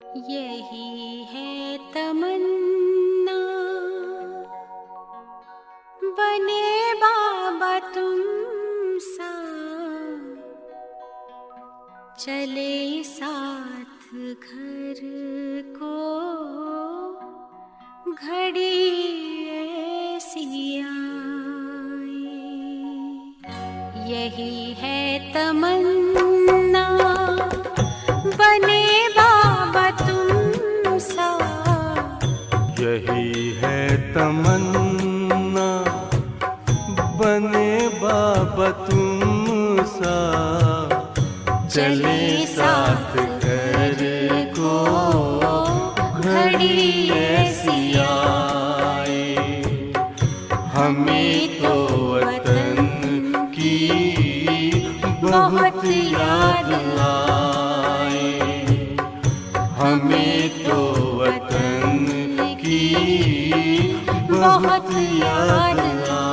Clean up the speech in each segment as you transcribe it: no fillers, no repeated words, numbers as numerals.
यही है तमन्ना, बने बाबा तुम सा, चले साथ घर को घड़ी ऐसी आए। यही है तमन्ना, बने बाबा तुम सा। यही है तमन्ना, बने बाबा तुम सा, चले साथ घर को घड़ी ऐसी आए। हमें तो वतन की बहुत याद आए, हमें तो वतन की बहुत याद आए।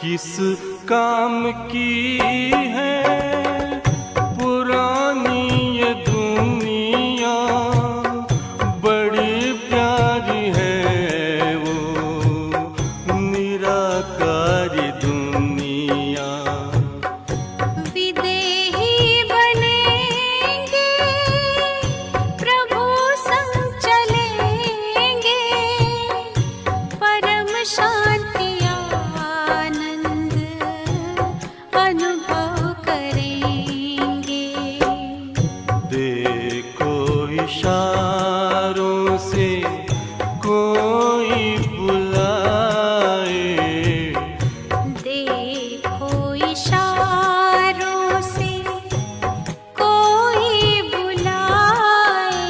किस काम की है पुरानी ये दुनिया, बड़ी प्यारी है वो निराकारी दुनिया। विदेही बनेंगे प्रभु संग चलेंगे, परम शांति अनुभव करेंगे। देखो इशारों से कोई बुलाए, देखो इशारों से कोई बुलाए।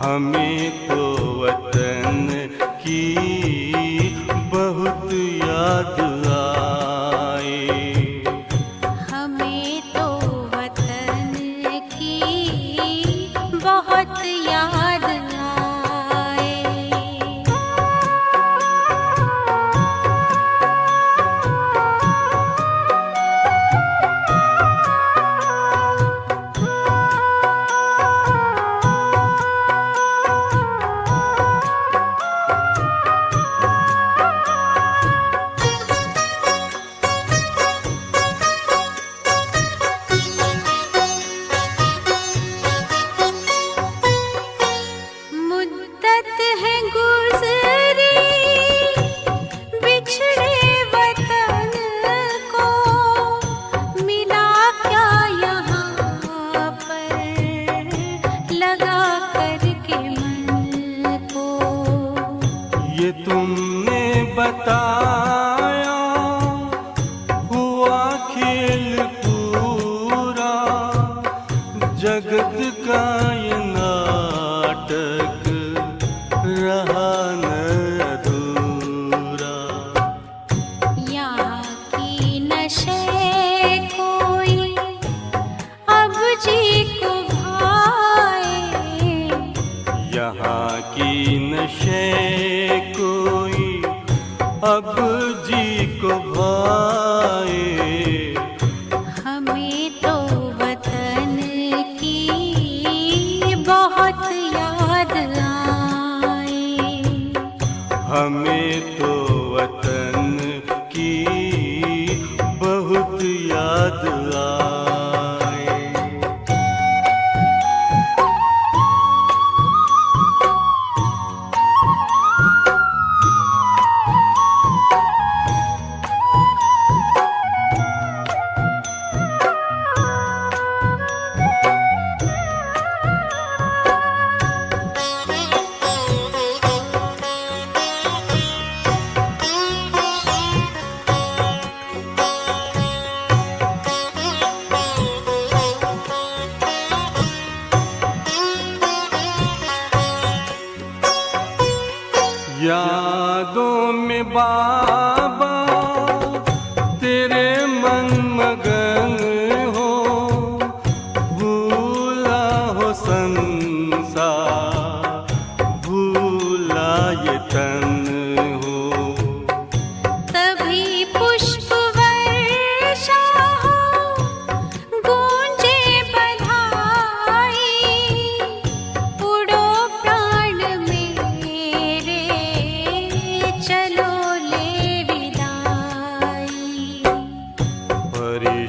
हमें तो वतन की बहुत याद आए, हमें तो वतन की बहुत याद आए। मुद्दत है गुज़री बिछड़े वतन को, मिला क्या यहाँ पर लगा करके मन को। ये तुमने बताया हुआ खेल पूरा, जगत का ये नाटक रहा न अधूरा। यहाँ की नशे कोई अब जी को भाए, यहाँ की नशे कोई अब जी को भाए। हमें तो वतन की बहुत याद आए, हमें तो वतन की बहुत याद आए।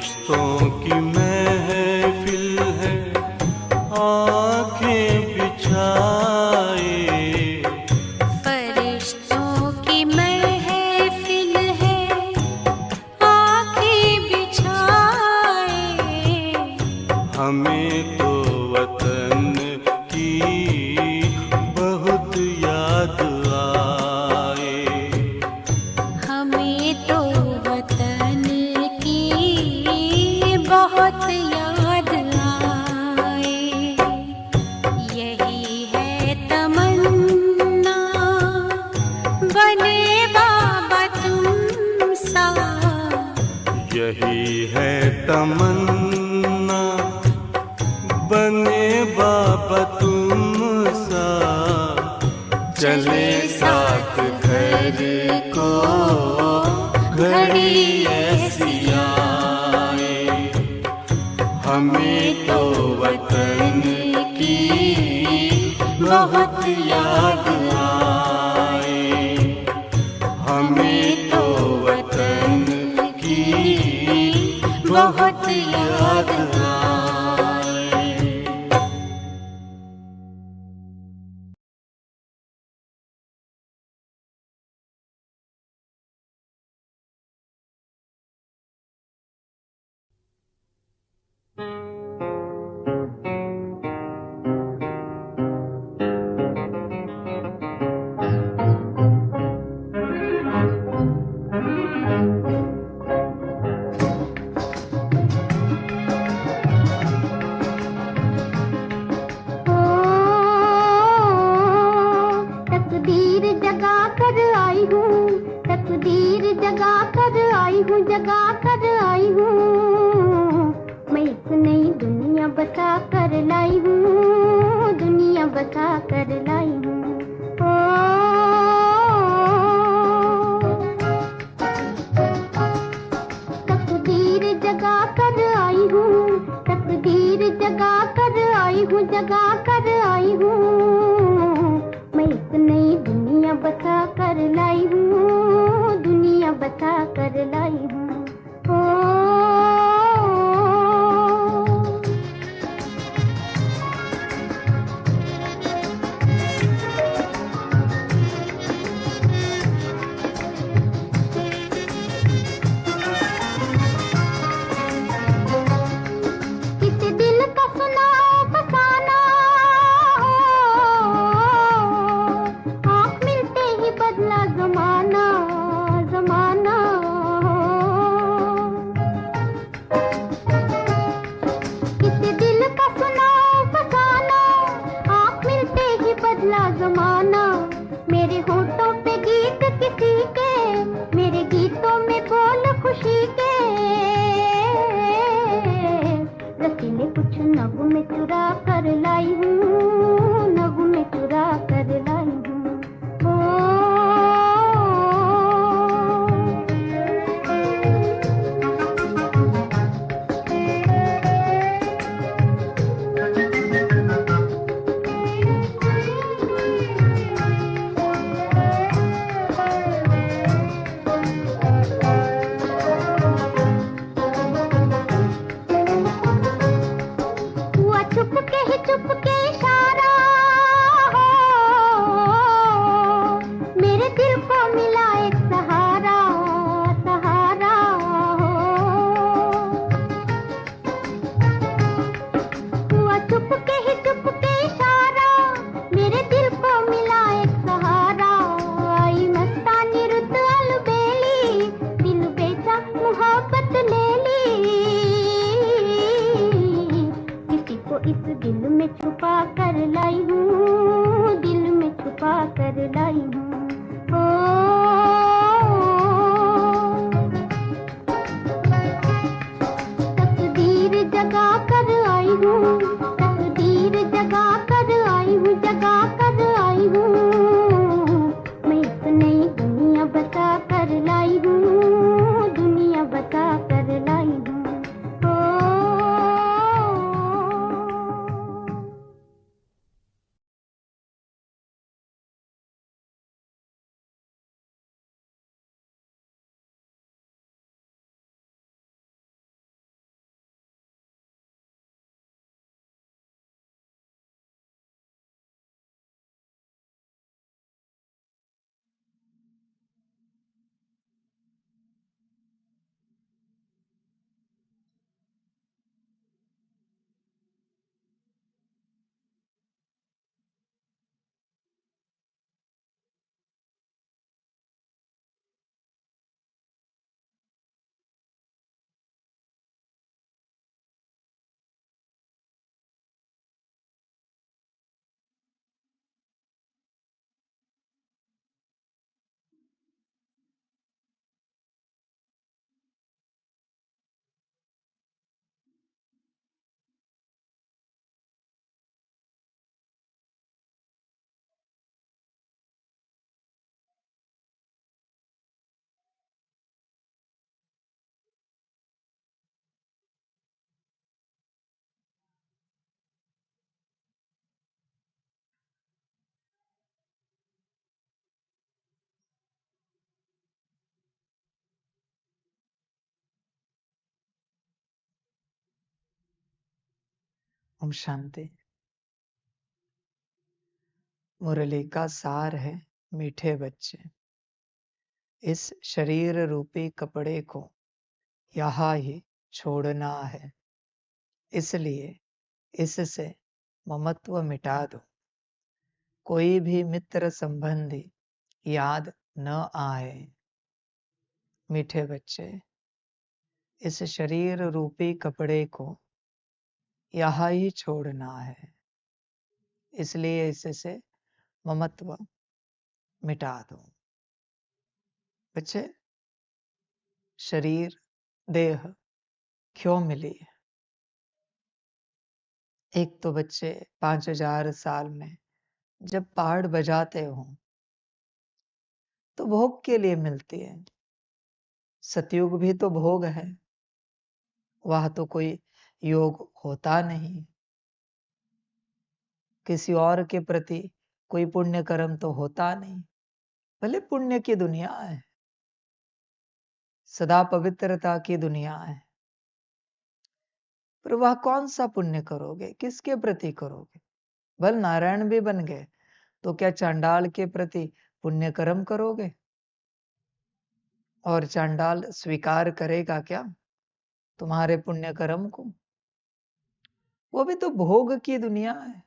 फरिश्तों की महफिल है आंखें बिछाए। फरिश्तों की महफिल है आँखें बिछाए। हमें तो वतन की बहुत याद आए। हमें तो वतन की बहुत याद आए। यही है तमन्ना बने बाबा तुम सा। यही है तमन्ना बने बाबा तुम सा। चले साथ घर को घड़ी ऐसी आए। हमें तो वतन की बहुत याद आए। हमें तो वतन की बहुत याद आए। तकदीर जगा कर आई हूँ, तकदीर जगा कर आई हूँ, जगा कर आई हूँ। मैं एक नई दुनिया बसा कर लाई हूँ, दुनिया बसा कर लाई हूँ। तकदीर जगा कर आई हूँ, तकदीर जगा कर आई हूँ, जगा कर आई हूँ। मैं एक नई दुनिया बसा कर लाई हूँ, दुनिया बसा कर लाई हूँ। किसी दिल का सुनाओ फसाना, आँख मिलते ही बदला जमाना, जमाना। किसी दिल का सुनाओ फसाना, आँख मिलते ही बदला जमाना। मेरे होठों पे गीत किसी के, मेरे गीतों में बोल खुशी के। रसीले कुछ नगमे चुरा कर लाई हूँ, नगमे चुरा कर लाई हूँ। हुआ चुप के ही चुप के इशारा, मेरे दिल को मिला एक सहारा, सहारा। हुआ चुप के ही चुप के इशारा, मेरे दिल को मिला एक सहारा। आई मस्तानी रुत अलबेली, दिल बेचा मोहब्बत ले ली। किसी को इस दिल में छुपा कर लाई हूँ, दिल में छुपा कर लाई हूँ। तकदीर जगा कर आई हूँ, तकदीर जगा कर आई हूँ, जगा कर आई हूँ। मैं एक नई दुनिया बसा कर लाई हूँ, दुनिया बसा कर लाई हूँ। ओम शांति। मुरली का सार है मीठे बच्चे, इस शरीर रूपी कपड़े को यहाँ ही छोड़ना है, इसलिए इससे ममत्व मिटा दो। कोई भी मित्र संबंधी याद न आए। मीठे बच्चे, इस शरीर रूपी कपड़े को यहाँ ही छोड़ना है, इसलिए इससे ममत्व मिटा दो। बच्चे, शरीर देह क्यों मिली? एक तो बच्चे 5000 साल में जब पहाड़ बजाते हो तो भोग के लिए मिलती है। सतयुग भी तो भोग है, वह तो कोई योग होता नहीं। किसी और के प्रति कोई पुण्य कर्म तो होता नहीं। भले पुण्य की दुनिया है, सदा पवित्रता की दुनिया है, पर वह कौन सा पुण्य करोगे, किसके प्रति करोगे? भल नारायण भी बन गए तो क्या चांडाल के प्रति पुण्य कर्म करोगे? और चांडाल स्वीकार करेगा क्या तुम्हारे पुण्य कर्म को? वो भी तो भोग की दुनिया है।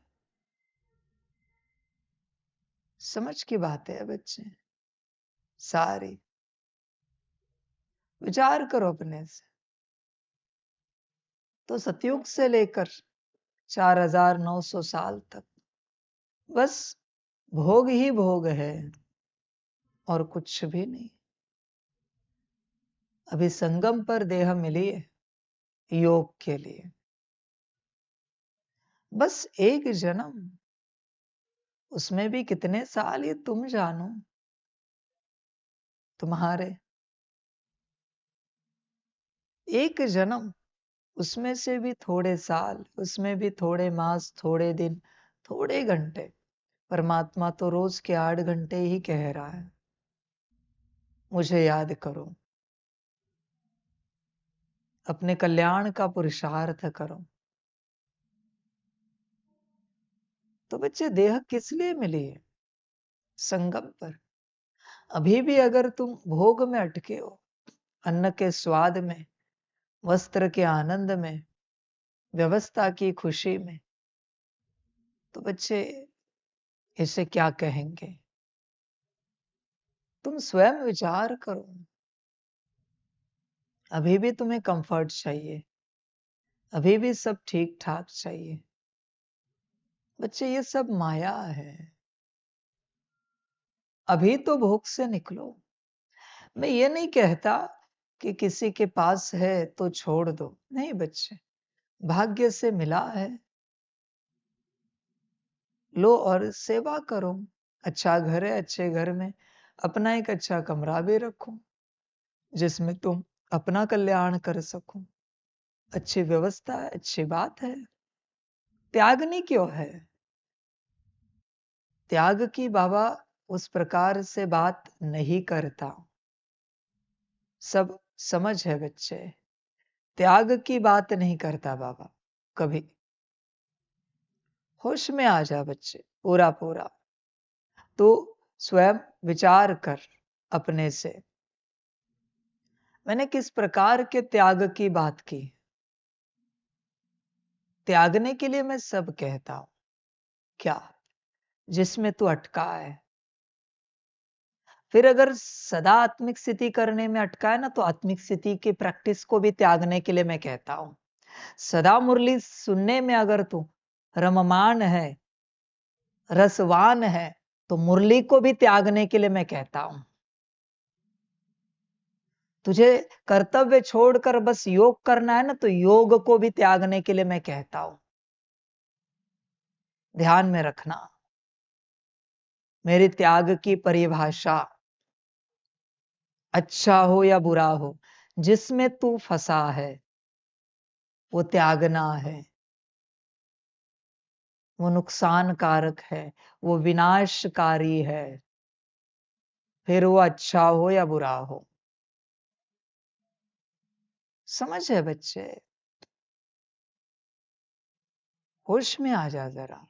समझ की बात है बच्चे, सारी विचार करो अपने से। तो सतयुग से लेकर 4900 साल तक बस भोग ही भोग है और कुछ भी नहीं। अभी संगम पर देह मिली है योग के लिए, बस एक जन्म, उसमें भी कितने साल ये तुम जानो। तुम्हारे एक जन्म, उसमें से भी थोड़े साल, उसमें भी थोड़े मास, थोड़े दिन, थोड़े घंटे। परमात्मा तो रोज के 8 घंटे ही कह रहा है, मुझे याद करो, अपने कल्याण का पुरुषार्थ करो। तो बच्चे, देह किस लिए मिली है? संगम पर। अभी भी अगर तुम भोग में अटके हो, अन्न के स्वाद में, वस्त्र के आनंद में, व्यवस्था की खुशी में, तो बच्चे इसे क्या कहेंगे? तुम स्वयं विचार करो। अभी भी तुम्हें कंफर्ट चाहिए, अभी भी सब ठीक ठाक चाहिए। बच्चे, ये सब माया है। अभी तो भोग से निकलो। मैं ये नहीं कहता कि किसी के पास है तो छोड़ दो, नहीं बच्चे, भाग्य से मिला है, लो और सेवा करो। अच्छा घर है, अच्छे घर में अपना एक अच्छा कमरा भी रखो जिसमें तुम अपना कल्याण कर सको। अच्छी व्यवस्था है, अच्छी बात है। त्यागनी क्यों है? त्याग की बाबा उस प्रकार से बात नहीं करता। सब समझ है बच्चे, त्याग की बात नहीं करता बाबा कभी। होश में आ जा बच्चे, पूरा पूरा। तो स्वयं विचार कर अपने से, मैंने किस प्रकार के त्याग की बात की? त्यागने के लिए मैं सब कहता हूं। क्या? जिसमें तू अटका है। फिर अगर सदा आत्मिक स्थिति करने में अटका है ना, तो आत्मिक स्थिति की प्रैक्टिस को भी त्यागने के लिए मैं कहता हूं। सदा मुरली सुनने में अगर तू रममान है, रसवान है, तो मुरली को भी त्यागने के लिए मैं कहता हूं। तुझे कर्तव्य छोड़कर बस योग करना है ना, तो योग को भी त्यागने के लिए मैं कहता हूं। ध्यान में रखना, मेरी त्याग की परिभाषा अच्छा हो या बुरा हो, जिसमें तू फंसा है वो त्यागना है। वो नुकसानकारक है, वो विनाशकारी है, फिर वो अच्छा हो या बुरा हो। समझ है बच्चे? होश में आ जा जरा,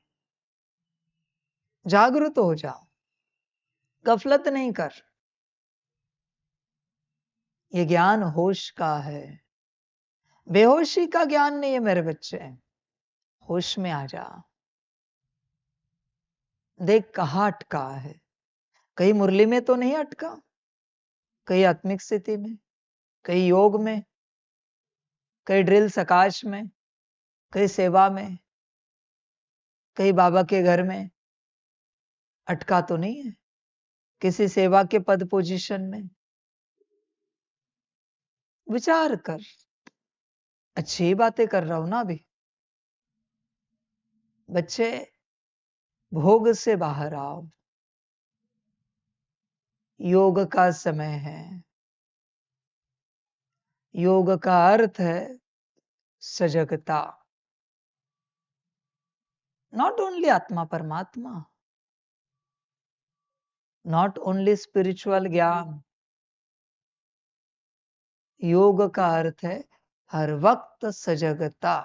जागृत हो जा, गफलत नहीं कर। ये ज्ञान होश का है, बेहोशी का ज्ञान नहीं है मेरे बच्चे। होश में आ जा, देख कहाँ अटका है। कहीं मुरली में तो नहीं अटका, कहीं आत्मिक स्थिति में, कहीं योग में, कहीं ड्रिल सकाश में, कहीं सेवा में, कहीं बाबा के घर में अटका तो नहीं है, किसी सेवा के पद पोजीशन में। विचार कर, अच्छी बातें कर रहा हूं ना अभी। बच्चे भोग से बाहर आओ, योग का समय है। योग का अर्थ है सजगता, नॉट ओनली आत्मा परमात्मा, नॉट ओनली स्पिरिचुअल ज्ञान। योग का अर्थ है हर वक्त सजगता,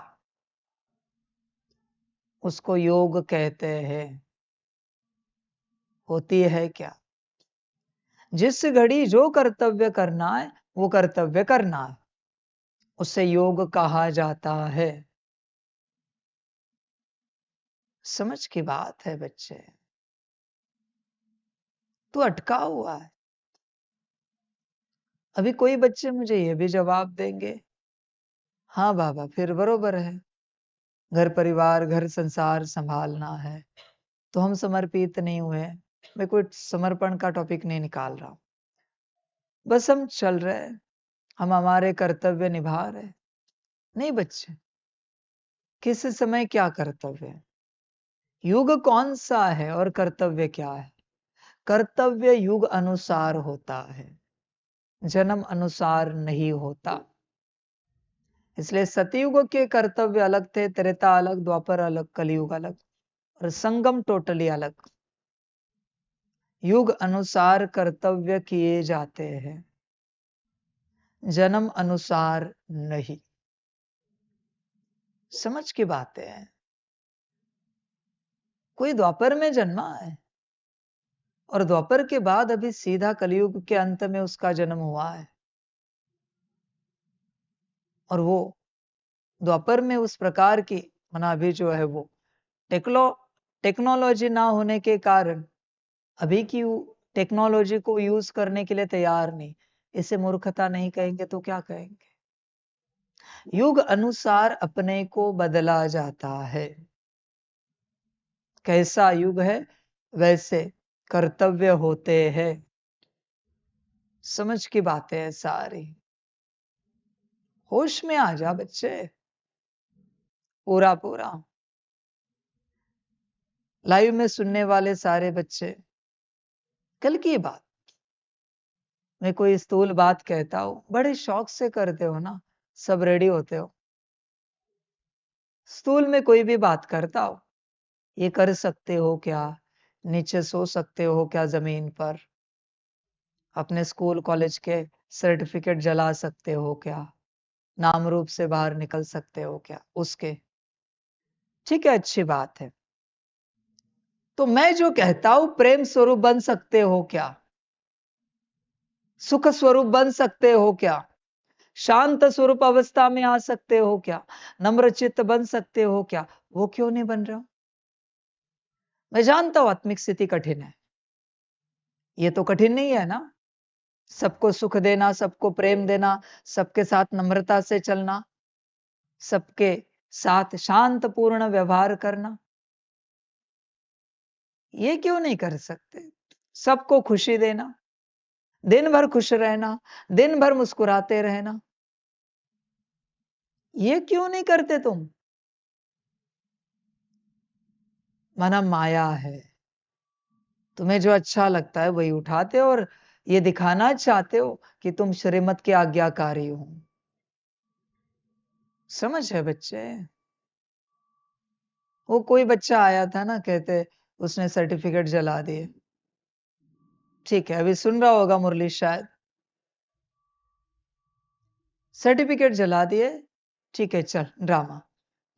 उसको योग कहते हैं। होती है क्या? जिस घड़ी जो कर्तव्य करना है वो कर्तव्य करना है, उसे योग कहा जाता है। समझ की बात है बच्चे। तू अटका हुआ है। अभी कोई बच्चे मुझे ये भी जवाब देंगे, हाँ बाबा फिर बरोबर है, घर परिवार घर संसार संभालना है तो हम समर्पित नहीं हुए। मैं कोई समर्पण का टॉपिक नहीं निकाल रहा, बस हम चल रहे, हम हमारे कर्तव्य निभा रहे। नहीं बच्चे, किस समय क्या कर्तव्य है, युग कौन सा है और कर्तव्य क्या है। कर्तव्य युग अनुसार होता है, जन्म अनुसार नहीं होता। इसलिए सतयुग के कर्तव्य अलग थे, त्रेता अलग, द्वापर अलग, कलयुग अलग, और संगम टोटली अलग। युग अनुसार कर्तव्य किए जाते हैं, जन्म अनुसार नहीं। समझ की बातें हैं। कोई द्वापर में जन्मा है और द्वापर के बाद अभी सीधा कलयुग के अंत में उसका जन्म हुआ है, और वो द्वापर में उस प्रकार की मना अभी जो है वो टेक्नोलॉजी ना होने के कारण अभी की टेक्नोलॉजी को यूज करने के लिए तैयार नहीं। इसे मूर्खता नहीं कहेंगे तो क्या कहेंगे। युग अनुसार अपने को बदला जाता है। कैसा युग है वैसे कर्तव्य होते हैं। समझ की बातें है सारी। होश में आ जा बच्चे, पूरा पूरा। लाइव में सुनने वाले सारे बच्चे, कल की बात मैं कोई स्थूल बात कहता हूं, बड़े शौक से करते हो ना, सब रेडी होते हो। स्थूल में कोई भी बात करता हो, ये कर सकते हो क्या, नीचे सो सकते हो क्या जमीन पर, अपने स्कूल कॉलेज के सर्टिफिकेट जला सकते हो क्या, नाम रूप से बाहर निकल सकते हो क्या, उसके ठीक है, अच्छी बात है। तो मैं जो कहता हूं प्रेम स्वरूप बन सकते हो क्या, सुख स्वरूप बन सकते हो क्या, शांत स्वरूप अवस्था में आ सकते हो क्या, नम्र चित्त बन सकते हो क्या, वो क्यों नहीं बन रहे हो। मैं जानता हूं आत्मिक स्थिति कठिन है, ये तो कठिन नहीं है ना। सबको सुख देना, सबको प्रेम देना, सबके साथ नम्रता से चलना, सबके साथ शांत पूर्ण व्यवहार करना, ये क्यों नहीं कर सकते। सबको खुशी देना, दिन भर खुश रहना, दिन भर मुस्कुराते रहना, ये क्यों नहीं करते तुम। मना माया है, तुम्हें जो अच्छा लगता है वही उठाते हो और ये दिखाना चाहते हो कि तुम श्रीमत के आज्ञाकारी हो। समझ है बच्चे। वो कोई बच्चा आया था ना, कहते उसने सर्टिफिकेट जला दिए। ठीक है, अभी सुन रहा होगा मुरली शायद। सर्टिफिकेट जला दिए, ठीक है चल ड्रामा।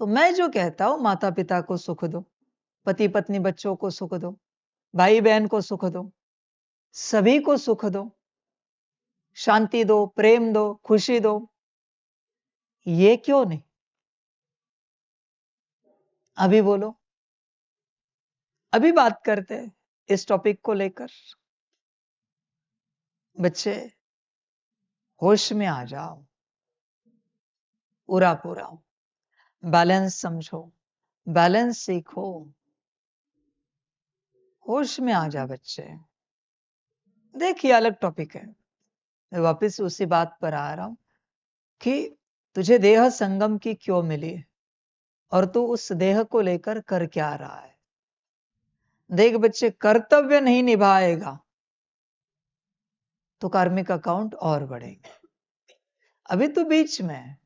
तो मैं जो कहता हूं, माता पिता को सुख दो, पति पत्नी बच्चों को सुख दो, भाई बहन को सुख दो, सभी को सुख दो, शांति दो, प्रेम दो, खुशी दो, ये क्यों नहीं? अभी बोलो, अभी बात करते हैं इस टॉपिक को लेकर। बच्चे होश में आ जाओ, पूरा पूरा बैलेंस समझो, बैलेंस सीखो, होश में आ जा बच्चे। देखिए अलग टॉपिक है, मैं वापस उसी बात पर आ रहा हूं कि तुझे देह संगम की क्यों मिली और तू उस देह को लेकर कर क्या रहा है। देख बच्चे, कर्तव्य नहीं निभाएगा तो कार्मिक अकाउंट और बढ़ेंगे। अभी तो बीच में है,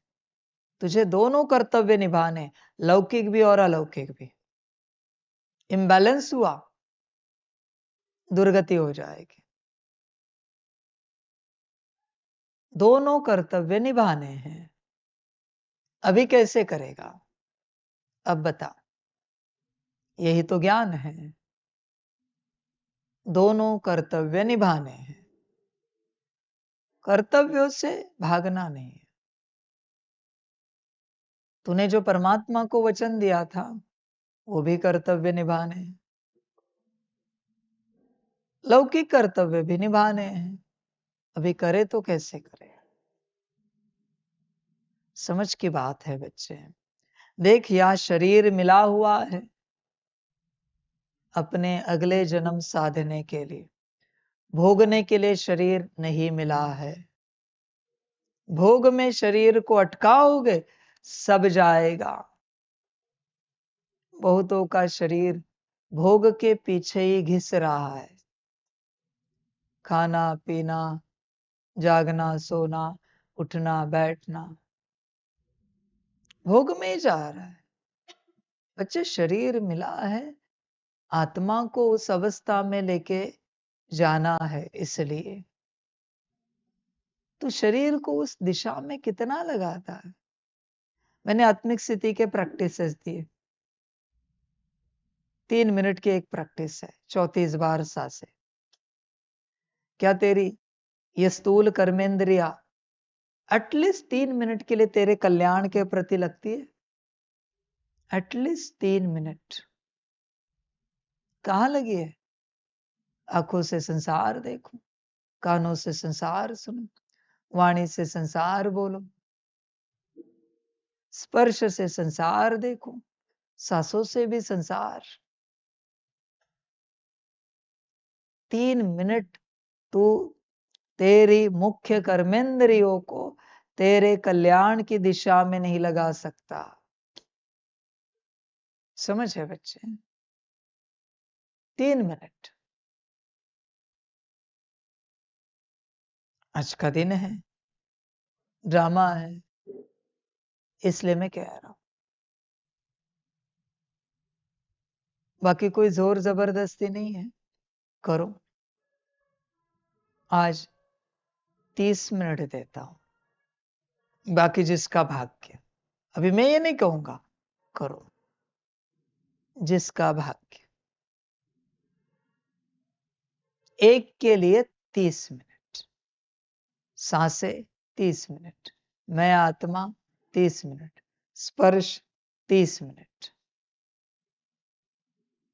तुझे दोनों कर्तव्य निभाने, लौकिक भी और अलौकिक भी। इम्बैलेंस हुआ, दुर्गति हो जाएगी। दोनों कर्तव्य निभाने हैं। अभी कैसे करेगा? अब बता, यही तो ज्ञान है। दोनों कर्तव्य निभाने हैं, कर्तव्यों से भागना नहीं है। तूने जो परमात्मा को वचन दिया था वो भी कर्तव्य निभाने हैं, लौकिक कर्तव्य भी निभाने हैं। अभी करे तो कैसे करे? समझ की बात है बच्चे। देख, यह शरीर मिला हुआ है अपने अगले जन्म साधने के लिए, भोगने के लिए शरीर नहीं मिला है। भोग में शरीर को अटकाओगे सब जाएगा। बहुतों का शरीर भोग के पीछे ही घिस रहा है। खाना पीना, जागना सोना, उठना बैठना, भोग में ही जा रहा है। बच्चे, शरीर मिला है आत्मा को उस अवस्था में लेके जाना है, इसलिए तो शरीर को उस दिशा में कितना लगाता है। मैंने आत्मिक स्थिति के प्रैक्टिसेस दिए। 3 मिनट की एक प्रैक्टिस है, 34 बार सांसें। क्या तेरी ये स्थूल कर्मेंद्रिया एटलीस्ट 3 मिनट के लिए तेरे कल्याण के प्रति लगती है? एटलीस्ट 3 मिनट कहां लगी है? आंखों से संसार देखो, कानों से संसार सुनो, वाणी से संसार बोलो, स्पर्श से संसार देखो, सांसों से भी संसार। 3 मिनट तू तेरी मुख्य कर्मेंद्रियों को तेरे कल्याण की दिशा में नहीं लगा सकता। समझ है बच्चे? 3 मिनट। आज का दिन है, ड्रामा है, इसलिए मैं कह रहा हूं। बाकी कोई जोर जबरदस्ती नहीं है, करो। आज 30 मिनट देता हूं, बाकी जिसका भाग्य। अभी मैं ये नहीं कहूंगा, करो जिसका भाग्य। एक के लिए 30 मिनट, सांसें 30 मिनट, मैं आत्मा 30 मिनट, स्पर्श 30 मिनट,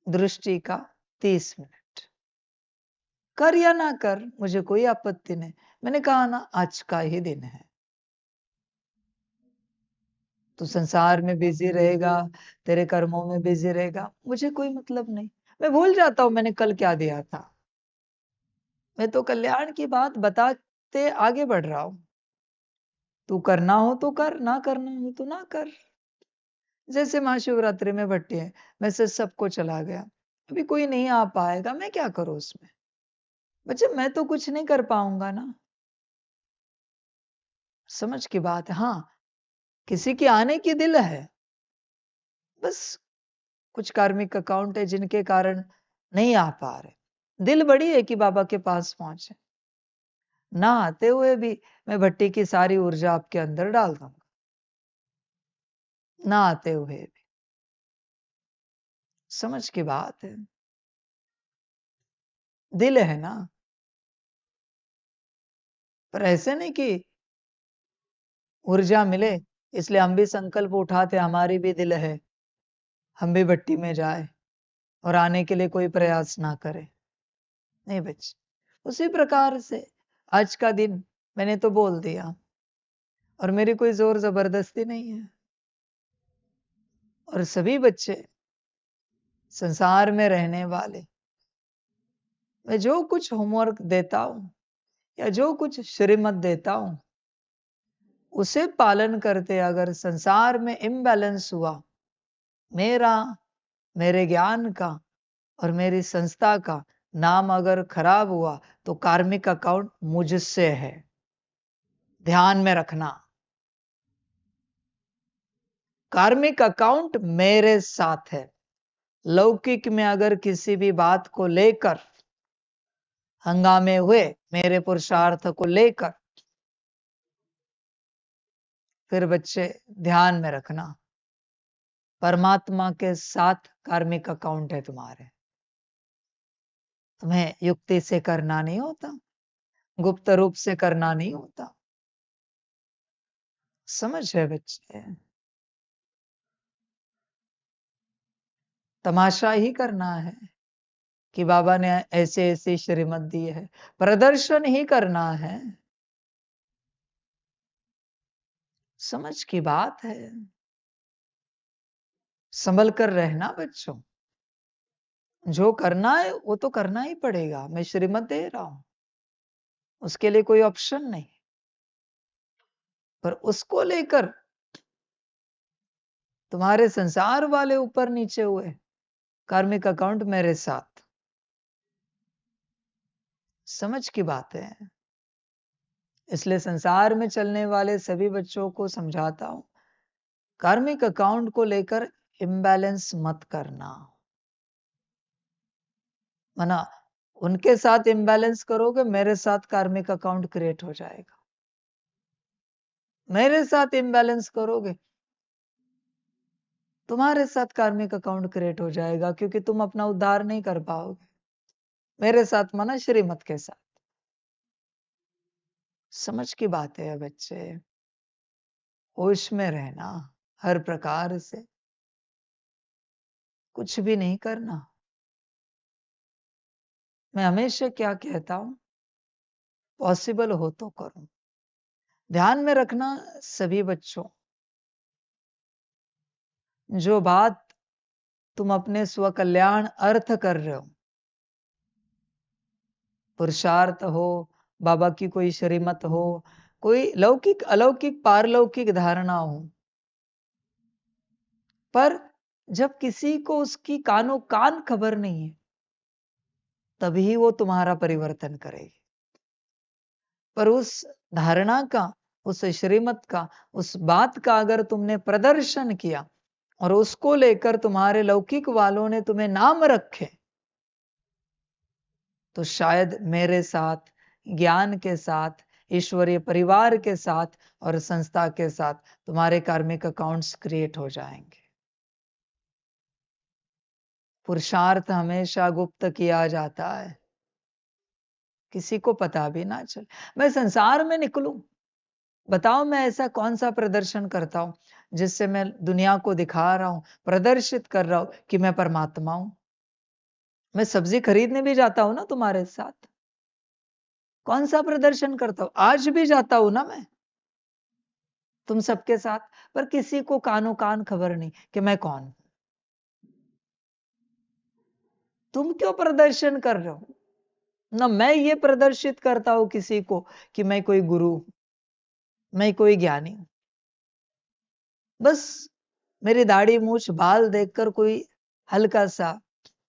दृष्टि का 30 मिनट। कर या ना कर, मुझे कोई आपत्ति नहीं। मैंने कहा ना, आज का ही दिन है। तू संसार में बिजी रहेगा, तेरे कर्मों में बिजी रहेगा, मुझे कोई मतलब नहीं। मैं भूल जाता हूं मैंने कल क्या दिया था। मैं तो कल्याण की बात बताते आगे बढ़ रहा हूं। तू करना हो तो कर, ना करना हो तो ना कर। जैसे महाशिवरात्रि में भट्टी है, मैसेज सबको चला गया, अभी कोई नहीं आ पाएगा, मैं क्या करूं उसमें? बच्चे, मैं तो कुछ नहीं कर पाऊंगा ना। समझ की बात है। हाँ, किसी की आने की दिल है, बस कुछ कार्मिक अकाउंट है जिनके कारण नहीं आ पा रहे। दिल बड़ी है कि बाबा के पास पहुंचे। ना आते हुए भी मैं भट्टी की सारी ऊर्जा आपके अंदर डाल दूंगा। ना आते हुए भी। समझ की बात है। दिल है ना, पर ऐसे नहीं कि ऊर्जा मिले इसलिए हम भी संकल्प उठाते हमारी भी दिल है, हम भी भट्टी में जाए और आने के लिए कोई प्रयास ना करे। नहीं बच्चे, उसी प्रकार से आज का दिन मैंने तो बोल दिया और मेरी कोई जोर जबरदस्ती नहीं है। और सभी बच्चे संसार में रहने वाले, मैं जो कुछ होमवर्क देता हूं या जो कुछ श्रीमत देता हूं उसे पालन करते अगर संसार में इम्बैलेंस हुआ, मेरा, मेरे ज्ञान का और मेरी संस्था का नाम अगर खराब हुआ तो कार्मिक अकाउंट मुझसे है, ध्यान में रखना। कार्मिक अकाउंट मेरे साथ है। लौकिक में अगर किसी भी बात को लेकर हंगामे हुए, मेरे पुरुषार्थ को लेकर, फिर बच्चे ध्यान में रखना, परमात्मा के साथ कार्मिक अकाउंट है तुम्हारे। तुम्हें युक्ति से करना नहीं होता, गुप्त रूप से करना नहीं होता। समझ है बच्चे, तमाशा ही करना है कि बाबा ने ऐसे ऐसी श्रीमत दी है, प्रदर्शन ही करना है। समझ की बात है। संभल कर रहना बच्चों, जो करना है वो तो करना ही पड़ेगा। मैं श्रीमत दे रहा हूं, उसके लिए कोई ऑप्शन नहीं, पर उसको लेकर तुम्हारे संसार वाले ऊपर नीचे हुए, कार्मिक अकाउंट मेरे साथ। समझ की बात है। इसलिए संसार में चलने वाले सभी बच्चों को समझाता हूं, कार्मिक अकाउंट को लेकर इम्बैलेंस मत करना। मना, उनके साथ इम्बैलेंस करोगे, मेरे साथ कार्मिक अकाउंट क्रिएट हो जाएगा। मेरे साथ इम्बैलेंस करोगे, तुम्हारे साथ कार्मिक अकाउंट क्रिएट हो जाएगा, क्योंकि तुम अपना उद्धार नहीं कर पाओगे। मेरे साथ माना श्रीमत के साथ। समझ की बात है बच्चे, होश में रहना, हर प्रकार से कुछ भी नहीं करना। मैं हमेशा क्या कहता हूं, पॉसिबल हो तो करो। ध्यान में रखना सभी बच्चों, जो बात तुम अपने स्व कल्याण अर्थ कर रहे हो, पुरुषार्थ हो, बाबा की कोई श्रीमत हो, कोई लौकिक अलौकिक पारलौकिक धारणा हो, पर जब किसी को उसकी कानो कान खबर नहीं है, तभी वो तुम्हारा परिवर्तन करेगी। पर उस धारणा का, उस श्रीमत का, उस बात का अगर तुमने प्रदर्शन किया और उसको लेकर तुम्हारे लौकिक वालों ने तुम्हें नाम रखे, तो शायद मेरे साथ, ज्ञान के साथ, ईश्वरीय परिवार के साथ और संस्था के साथ तुम्हारे कार्मिक अकाउंट्स क्रिएट हो जाएंगे। पुरुषार्थ हमेशा गुप्त किया जाता है, किसी को पता भी ना चले। मैं संसार में निकलूं, बताओ मैं ऐसा कौन सा प्रदर्शन करता हूं जिससे मैं दुनिया को दिखा रहा हूं, प्रदर्शित कर रहा हूं कि मैं परमात्मा हूं। मैं सब्जी खरीदने भी जाता हूं ना तुम्हारे साथ, कौन सा प्रदर्शन करता हूं? आज भी जाता हूं ना मैं तुम सबके साथ, पर किसी को कानो कान खबर नहीं कि मैं कौन हूं। तुम क्यों प्रदर्शन कर रहे हो? ना मैं ये प्रदर्शित करता हूं किसी को कि मैं कोई गुरु, मैं कोई ज्ञानी हूं। बस मेरी दाढ़ी मूछ बाल देखकर कोई हल्का सा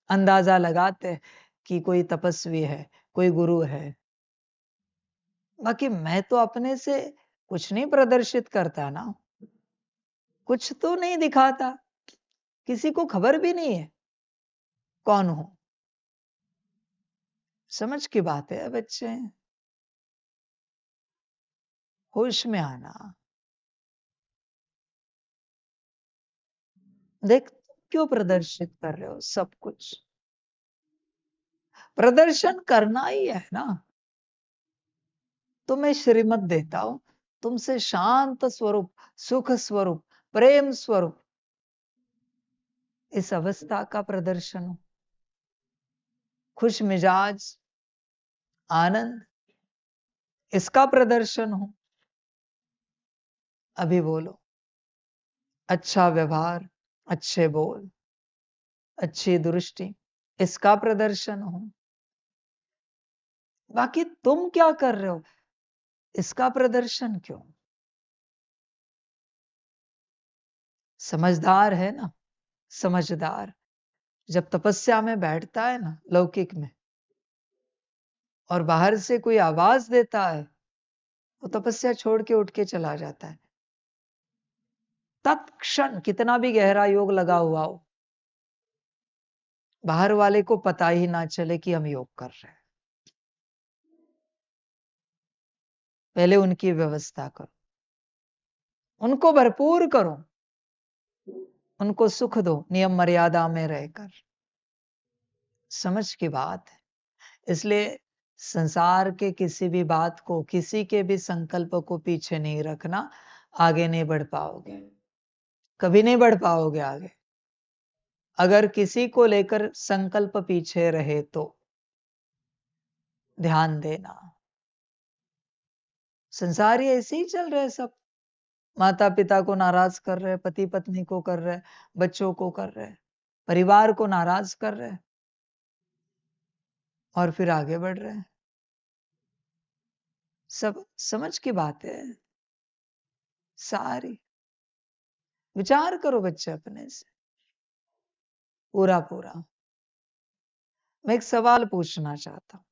अंदाजा लगाते हैं कि कोई तपस्वी है, कोई गुरु है। बाकी मैं तो अपने से कुछ नहीं प्रदर्शित करता ना, कुछ तो नहीं दिखाता, किसी को खबर भी नहीं है कौन हूं। समझ की बात है बच्चे, होश में आना। देख क्यों प्रदर्शित कर रहे हो सब कुछ? प्रदर्शन करना ही है ना। तो मैं श्रीमत देता हूं, तुमसे शांत स्वरूप, सुख स्वरूप, प्रेम स्वरूप इस अवस्था का प्रदर्शन हो, खुश मिजाज, आनंद, इसका प्रदर्शन हो। अभी बोलो, अच्छा व्यवहार, अच्छे बोल, अच्छी दृष्टि, इसका प्रदर्शन हो। बाकी तुम क्या कर रहे हो, इसका प्रदर्शन क्यों? समझदार है ना, समझदार जब तपस्या में बैठता है ना लौकिक में, और बाहर से कोई आवाज देता है, वो तपस्या छोड़ के उठ के चला जाता है तत्क्षण, कितना भी गहरा योग लगा हुआ हो, बाहर वाले को पता ही ना चले कि हम योग कर रहे हैं। पहले उनकी व्यवस्था करो, उनको भरपूर करो, उनको सुख दो नियम मर्यादा में रहकर। समझ की बात है। इसलिए संसार के किसी भी बात को, किसी के भी संकल्प को पीछे नहीं रखना, आगे नहीं बढ़ पाओगे, कभी नहीं बढ़ पाओगे आगे। अगर किसी को लेकर संकल्प पीछे रहे तो ध्यान देना, संसारी ऐसे ही चल रहे सब। माता पिता को नाराज कर रहे, पति पत्नी को कर रहे, बच्चों को कर रहे, परिवार को नाराज कर रहे, और फिर आगे बढ़ रहे हैं। सब समझ की बात है सारी। विचार करो बच्चे अपने से पूरा पूरा। मैं एक सवाल पूछना चाहता हूं,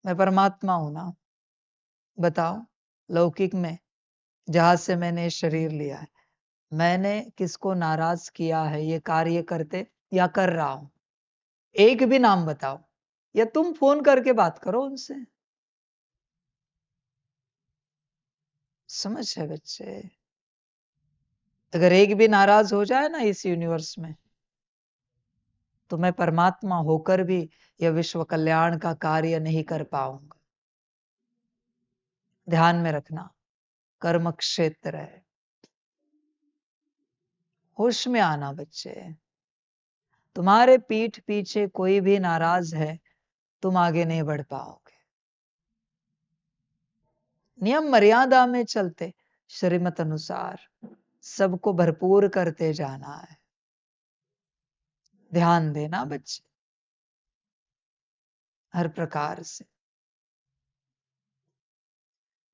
मैं परमात्मा हूं ना, बताओ लौकिक में जहां से मैंने शरीर लिया है, मैंने किसको नाराज किया है ये कार्य करते या कर रहा हूं? एक भी नाम बताओ, या तुम फोन करके बात करो उनसे। समझ है बच्चे? अगर एक भी नाराज हो जाए ना इस यूनिवर्स में, तो मैं परमात्मा होकर भी यह विश्व कल्याण का कार्य नहीं कर पाऊंगा। ध्यान में रखना, कर्म क्षेत्र है। होश में आना बच्चे, तुम्हारे पीठ पीछे कोई भी नाराज है, तुम आगे नहीं बढ़ पाओगे। नियम मर्यादा में चलते, श्रीमत अनुसार सबको भरपूर करते जाना है। ध्यान देना बच्चे, हर प्रकार से।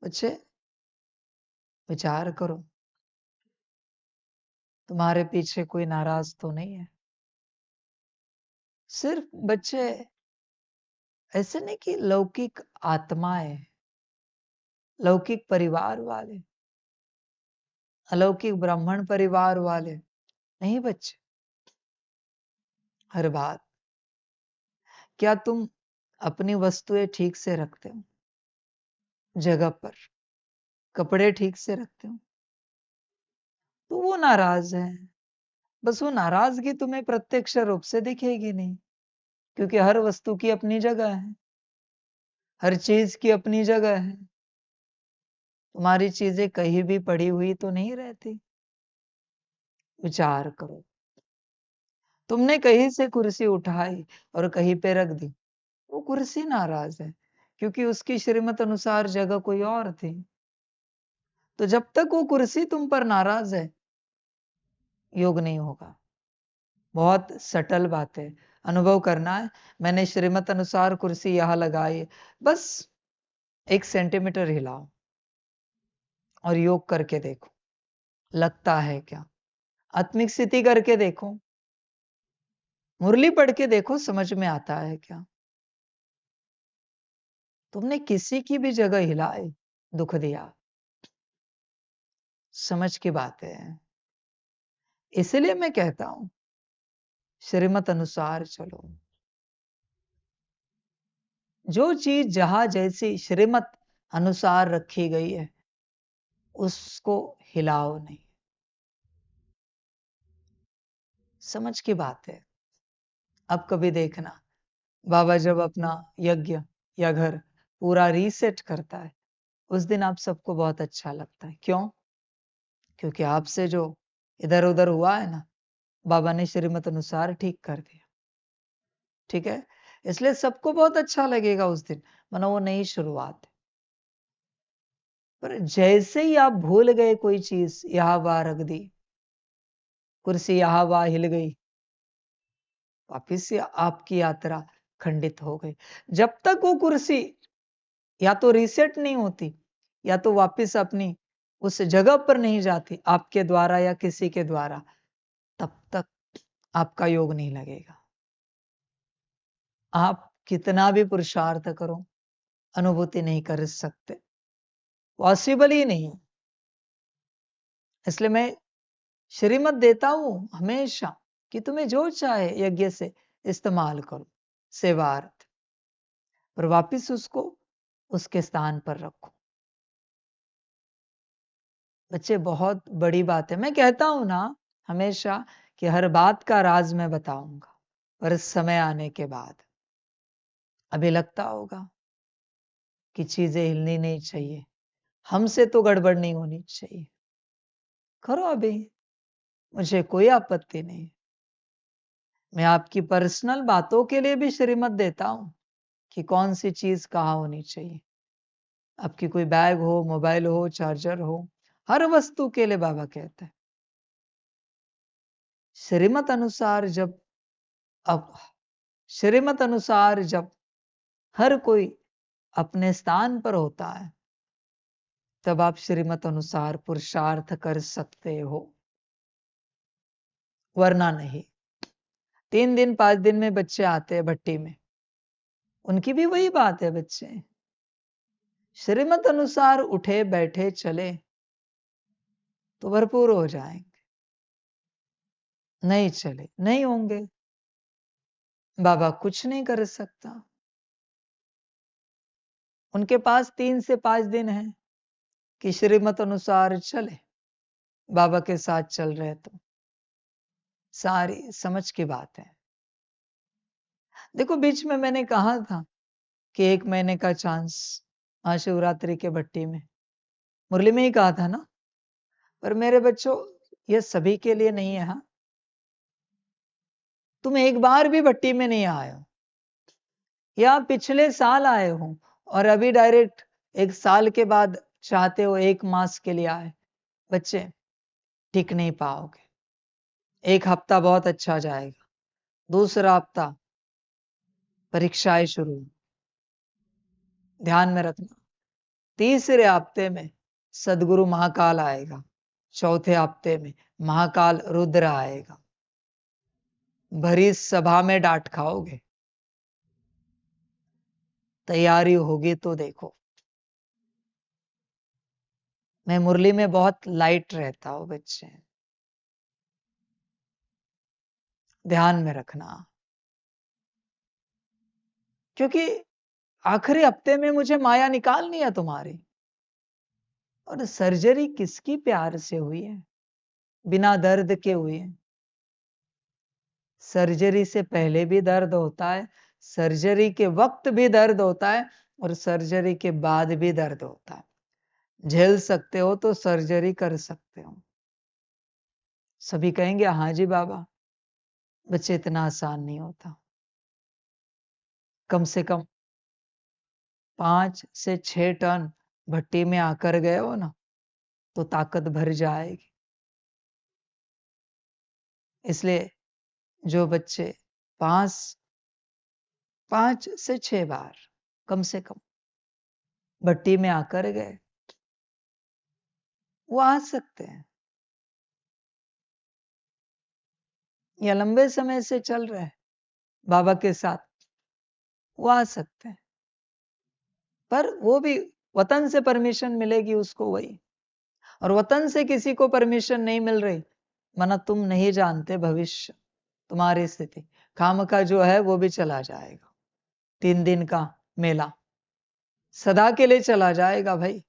बच्चे विचार करो, तुम्हारे पीछे कोई नाराज तो नहीं है। सिर्फ बच्चे ऐसे नहीं कि लौकिक आत्माएं, लौकिक परिवार वाले, अलौकिक ब्राह्मण परिवार वाले नहीं बच्चे। हर बात, क्या तुम अपनी वस्तुएं ठीक से रखते हो, जगह पर कपड़े ठीक से रखते हो, तो वो नाराज है। बस वो नाराजगी तुम्हें प्रत्यक्ष रूप से दिखेगी नहीं, क्योंकि हर वस्तु की अपनी जगह है, हर चीज की अपनी जगह है। तुम्हारी चीजें कहीं भी पड़ी हुई तो नहीं रहती। विचार करो, तुमने कहीं से कुर्सी उठाई और कहीं पे रख दी, वो कुर्सी नाराज है, क्योंकि उसकी श्रीमत अनुसार जगह कोई और थी। तो जब तक वो कुर्सी तुम पर नाराज है, योग नहीं होगा। बहुत सटल बात है, अनुभव करना है। मैंने श्रीमत अनुसार कुर्सी यहां लगाई, बस 1 सेंटीमीटर हिलाओ और योग करके देखो, लगता है क्या? आत्मिक स्थिति करके देखो, मुरली पढ़ के देखो, समझ में आता है क्या? तुमने किसी की भी जगह हिलाई, दुख दिया। समझ की बात है। इसलिए मैं कहता हूं, श्रीमत अनुसार चलो। जो चीज जहां जैसी श्रीमत अनुसार रखी गई है, उसको हिलाओ नहीं। समझ की बात है। अब कभी देखना, बाबा जब अपना यज्ञ या घर पूरा रीसेट करता है, उस दिन आप सबको बहुत अच्छा लगता है। क्यों? क्योंकि आपसे जो इधर उधर हुआ है ना, बाबा ने श्रीमत अनुसार ठीक कर दिया। ठीक है, इसलिए सबको बहुत अच्छा लगेगा उस दिन, मानो वो नई शुरुआत है। पर जैसे ही आप भूल गए कोई चीज, यहाँ वहां रख दी, कुर्सी यहाँ वहां हिल गई, वापिस से आपकी यात्रा खंडित हो गई। जब तक वो कुर्सी या तो रीसेट नहीं होती, या तो वापिस अपनी उस जगह पर नहीं जाती आपके द्वारा या किसी के द्वारा, तब तक आपका योग नहीं लगेगा। आप कितना भी पुरुषार्थ करो, अनुभूति नहीं कर सकते, पॉसिबल ही नहीं। इसलिए मैं श्रीमत देता हूं हमेशा कि तुम्हें जो चाहे यज्ञ से इस्तेमाल करो सेवार्थ, पर वापिस उसको उसके स्थान पर रखो। बच्चे, बहुत बड़ी बात है। मैं कहता हूं ना हमेशा कि हर बात का राज मैं बताऊंगा, पर समय आने के बाद अभी लगता होगा कि चीजें हिलनी नहीं चाहिए, हमसे तो गड़बड़ नहीं होनी चाहिए। करो अभी, मुझे कोई आपत्ति नहीं। मैं आपकी पर्सनल बातों के लिए भी श्रीमत देता हूं कि कौन सी चीज कहाँ होनी चाहिए। आपकी कोई बैग हो, मोबाइल हो, चार्जर हो, हर वस्तु के लिए बाबा कहते हैं श्रीमत अनुसार जब अब श्रीमत अनुसार जब हर कोई अपने स्थान पर होता है, तब आप श्रीमत अनुसार पुरुषार्थ कर सकते हो, वरना नहीं। 3 दिन 5 दिन में बच्चे आते हैं भट्टी में, उनकी भी वही बात है। बच्चे श्रीमत अनुसार उठे बैठे चले तो भरपूर हो जाएंगे, नहीं चले नहीं होंगे। बाबा कुछ नहीं कर सकता। उनके पास 3 से 5 दिन है कि श्रीमत अनुसार चले, बाबा के साथ चल रहे तो सारी समझ की बात है। देखो, बीच में मैंने कहा था कि 1 महीने का चांस महाशिवरात्रि के भट्टी में, मुरली में ही कहा था ना। पर मेरे बच्चों, ये सभी के लिए नहीं है। हाँ, तुम एक बार भी भट्टी में नहीं आए हो, या पिछले साल आए हो और अभी डायरेक्ट 1 साल के बाद चाहते हो 1 मास के लिए आए, बच्चे टिक नहीं पाओगे। 1 हफ्ता बहुत अच्छा जाएगा, दूसरा हफ्ता परीक्षाएं शुरू, ध्यान में रखना। तीसरे हफ्ते में सदगुरु महाकाल आएगा, चौथे हफ्ते में महाकाल रुद्र आएगा। भरी सभा में डांट खाओगे। तैयारी होगी तो देखो। मैं मुरली में बहुत लाइट रहता हूं बच्चे, ध्यान में रखना, क्योंकि आखिरी हफ्ते में मुझे माया निकालनी है तुम्हारी। और सर्जरी किसकी प्यार से हुई है? बिना दर्द के हुई है। सर्जरी से पहले भी दर्द होता है, सर्जरी के वक्त भी दर्द होता है, और सर्जरी के बाद भी दर्द होता है। झेल सकते हो तो सर्जरी कर सकते हो। सभी कहेंगे हाँ जी बाबा, बच्चे इतना आसान नहीं होता। कम से कम 5 से 6 टन भट्टी में आकर गए हो ना, तो ताकत भर जाएगी। इसलिए जो बच्चे 5 से 6 बार कम से कम भट्टी में आकर गए, वो आ सकते हैं। या लंबे समय से चल रहे हैं बाबा के साथ, वो आ सकते हैं। पर वो भी वतन से परमिशन मिलेगी उसको, वही। और वतन से किसी को परमिशन नहीं मिल रही, मना तुम नहीं जानते भविष्य तुम्हारी स्थिति। खामखा जो है वो भी चला जाएगा। 3 दिन का मेला सदा के लिए चला जाएगा भाई,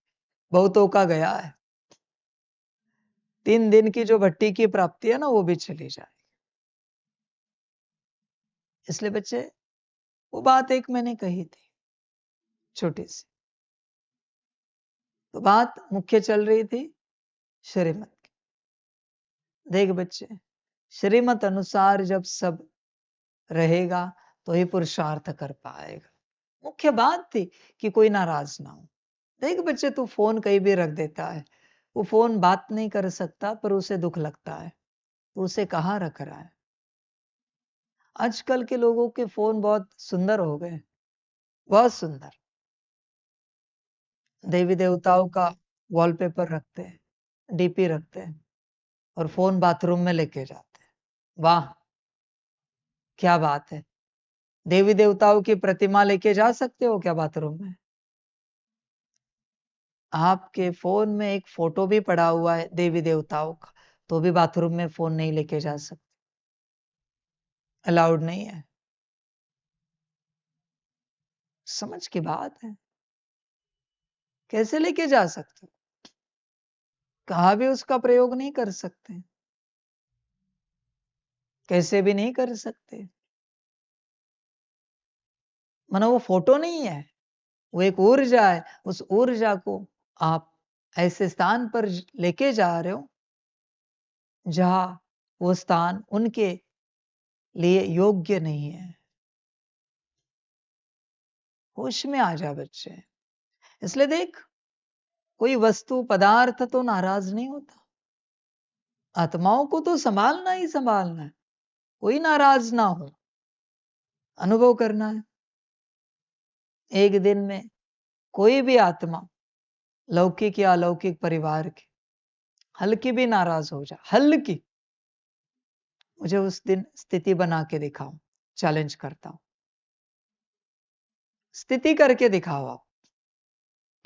बहुतों का गया है। 3 दिन की जो भट्टी की प्राप्ति है ना, वो भी चली जाएगी। इसलिए बच्चे वो बात एक मैंने कही थी छोटी सी, तो बात मुख्य चल रही थी श्रीमत की। देख बच्चे, श्रीमत अनुसार जब सब रहेगा तो ही पुरुषार्थ कर पाएगा। मुख्य बात थी कि कोई नाराज ना हो। देख बच्चे, तू फोन कहीं भी रख देता है, वो फोन बात नहीं कर सकता पर उसे दुख लगता है, तो उसे कहाँ रख रहा है। आजकल के लोगों के फोन बहुत सुंदर हो गए, बहुत सुंदर, देवी देवताओं का वॉलपेपर रखते हैं, डीपी रखते हैं और फोन बाथरूम में लेके जाते हैं। वाह, क्या बात है। देवी देवताओं की प्रतिमा लेके जा सकते हो क्या बाथरूम में? आपके फोन में एक फोटो भी पड़ा हुआ है देवी देवताओं का, तो भी बाथरूम में फोन नहीं लेके जा सकते, अलाउड नहीं है। समझ की बात है। कैसे लेके जा सकते हो? कहाँ भी उसका प्रयोग नहीं कर सकते, कैसे भी नहीं कर सकते। मानो वो फोटो नहीं है, वो एक ऊर्जा है। उस ऊर्जा को आप ऐसे स्थान पर लेके जा रहे हो जहां वो स्थान उनके लिए योग्य नहीं है। होश में आ जा बच्चे। इसलिए देख, कोई वस्तु पदार्थ तो नाराज नहीं होता, आत्माओं को तो संभालना ही संभालना है, कोई नाराज ना हो, अनुभव करना है। एक दिन में कोई भी आत्मा, लौकिक या अलौकिक परिवार की, हल्की भी नाराज हो जाए, हल्की, मुझे उस दिन स्थिति बना के दिखाओ, चैलेंज करता हूं। स्थिति करके दिखाओ आप,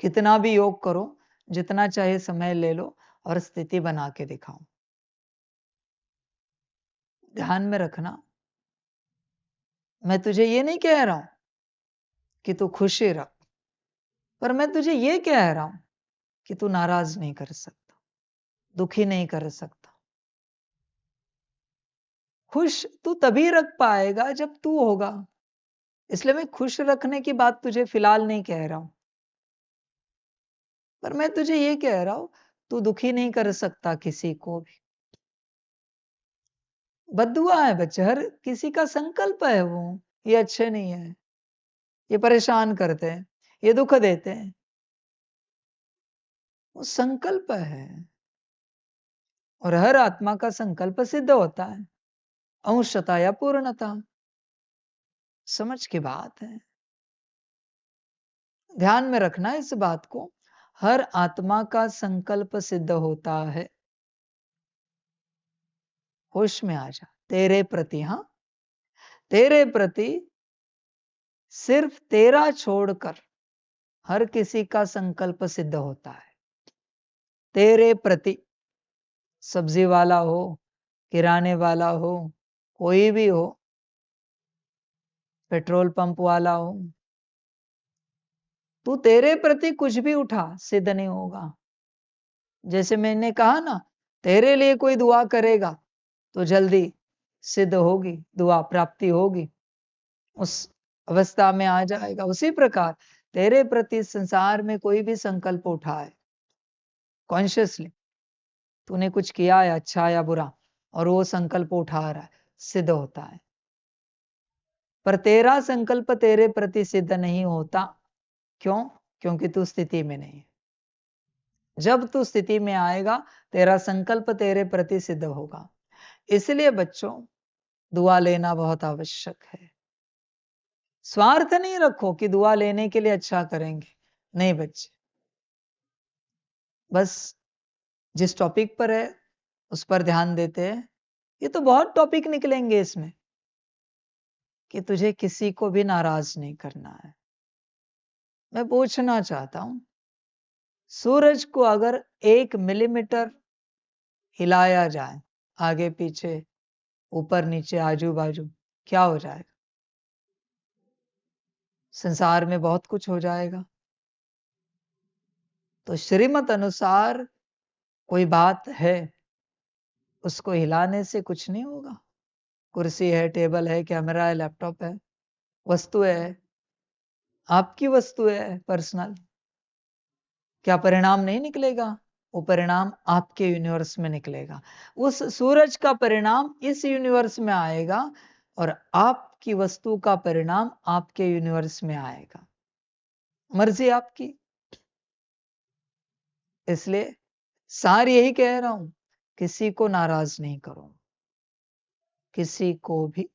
कितना भी योग करो, जितना चाहे समय ले लो और स्थिति बना के दिखाओ। ध्यान में रखना, मैं तुझे ये नहीं कह रहा हूं कि तू खुशी रख, पर मैं तुझे ये कह रहा हूं कि तू नाराज नहीं कर सकता, दुखी नहीं कर सकता। खुश तू तभी रख पाएगा जब तू होगा। इसलिए मैं खुश रखने की बात तुझे फिलहाल नहीं कह रहा हूं, पर मैं तुझे ये कह रहा हूं, तू दुखी नहीं कर सकता किसी को भी। बद्दुआ है बच्चे, हर किसी का संकल्प है वो, ये अच्छे नहीं है, ये परेशान करते हैं, ये दुख देते हैं, वो संकल्प है। और हर आत्मा का संकल्प सिद्ध होता है, अंशतः या पूर्णतः। समझ की बात है, ध्यान में रखना इस बात को। हर आत्मा का संकल्प सिद्ध होता है। होश में आ जा, तेरे प्रति, हाँ, तेरे प्रति, सिर्फ तेरा छोड़कर हर किसी का संकल्प सिद्ध होता है। तेरे प्रति, सब्जी वाला हो, किराने वाला हो, कोई भी हो, पेट्रोल पंप वाला हो, तू तेरे प्रति कुछ भी उठा, सिद्ध नहीं होगा। जैसे मैंने कहा ना, तेरे लिए कोई दुआ करेगा तो जल्दी सिद्ध होगी, दुआ प्राप्ति होगी, उस अवस्था में आ जाएगा। उसी प्रकार तेरे प्रति संसार में कोई भी संकल्प उठाए कॉन्शियसली, तूने कुछ किया है अच्छा या बुरा, और वो संकल्प उठा रहा है, सिद्ध होता है। पर तेरा संकल्प तेरे प्रति सिद्ध नहीं होता। क्यों? क्योंकि तू स्थिति में नहीं है। जब तू स्थिति में आएगा, तेरा संकल्प तेरे प्रति सिद्ध होगा। इसलिए बच्चों, दुआ लेना बहुत आवश्यक है। स्वार्थ नहीं रखो कि दुआ लेने के लिए अच्छा करेंगे, नहीं बच्चे। बस जिस टॉपिक पर है उस पर ध्यान देते हैं। ये तो बहुत टॉपिक निकलेंगे इसमें, कि तुझे किसी को भी नाराज नहीं करना है। मैं पूछना चाहता हूं, सूरज को अगर 1 मिलीमीटर हिलाया जाए, आगे पीछे, ऊपर नीचे, आजू बाजू, क्या हो जाएगा? संसार में बहुत कुछ हो जाएगा। तो श्रीमत अनुसार कोई बात है, उसको हिलाने से कुछ नहीं होगा, कुर्सी है, टेबल है, कैमरा है, लैपटॉप है, वस्तु है, आपकी वस्तु है पर्सनल। क्या परिणाम नहीं निकलेगा? वो परिणाम आपके यूनिवर्स में निकलेगा। उस सूरज का परिणाम इस यूनिवर्स में आएगा और आपकी वस्तु का परिणाम आपके यूनिवर्स में आएगा। मर्जी आपकी। इसलिए सार यही कह रहा हूं, किसी को नाराज नहीं करो, किसी को भी।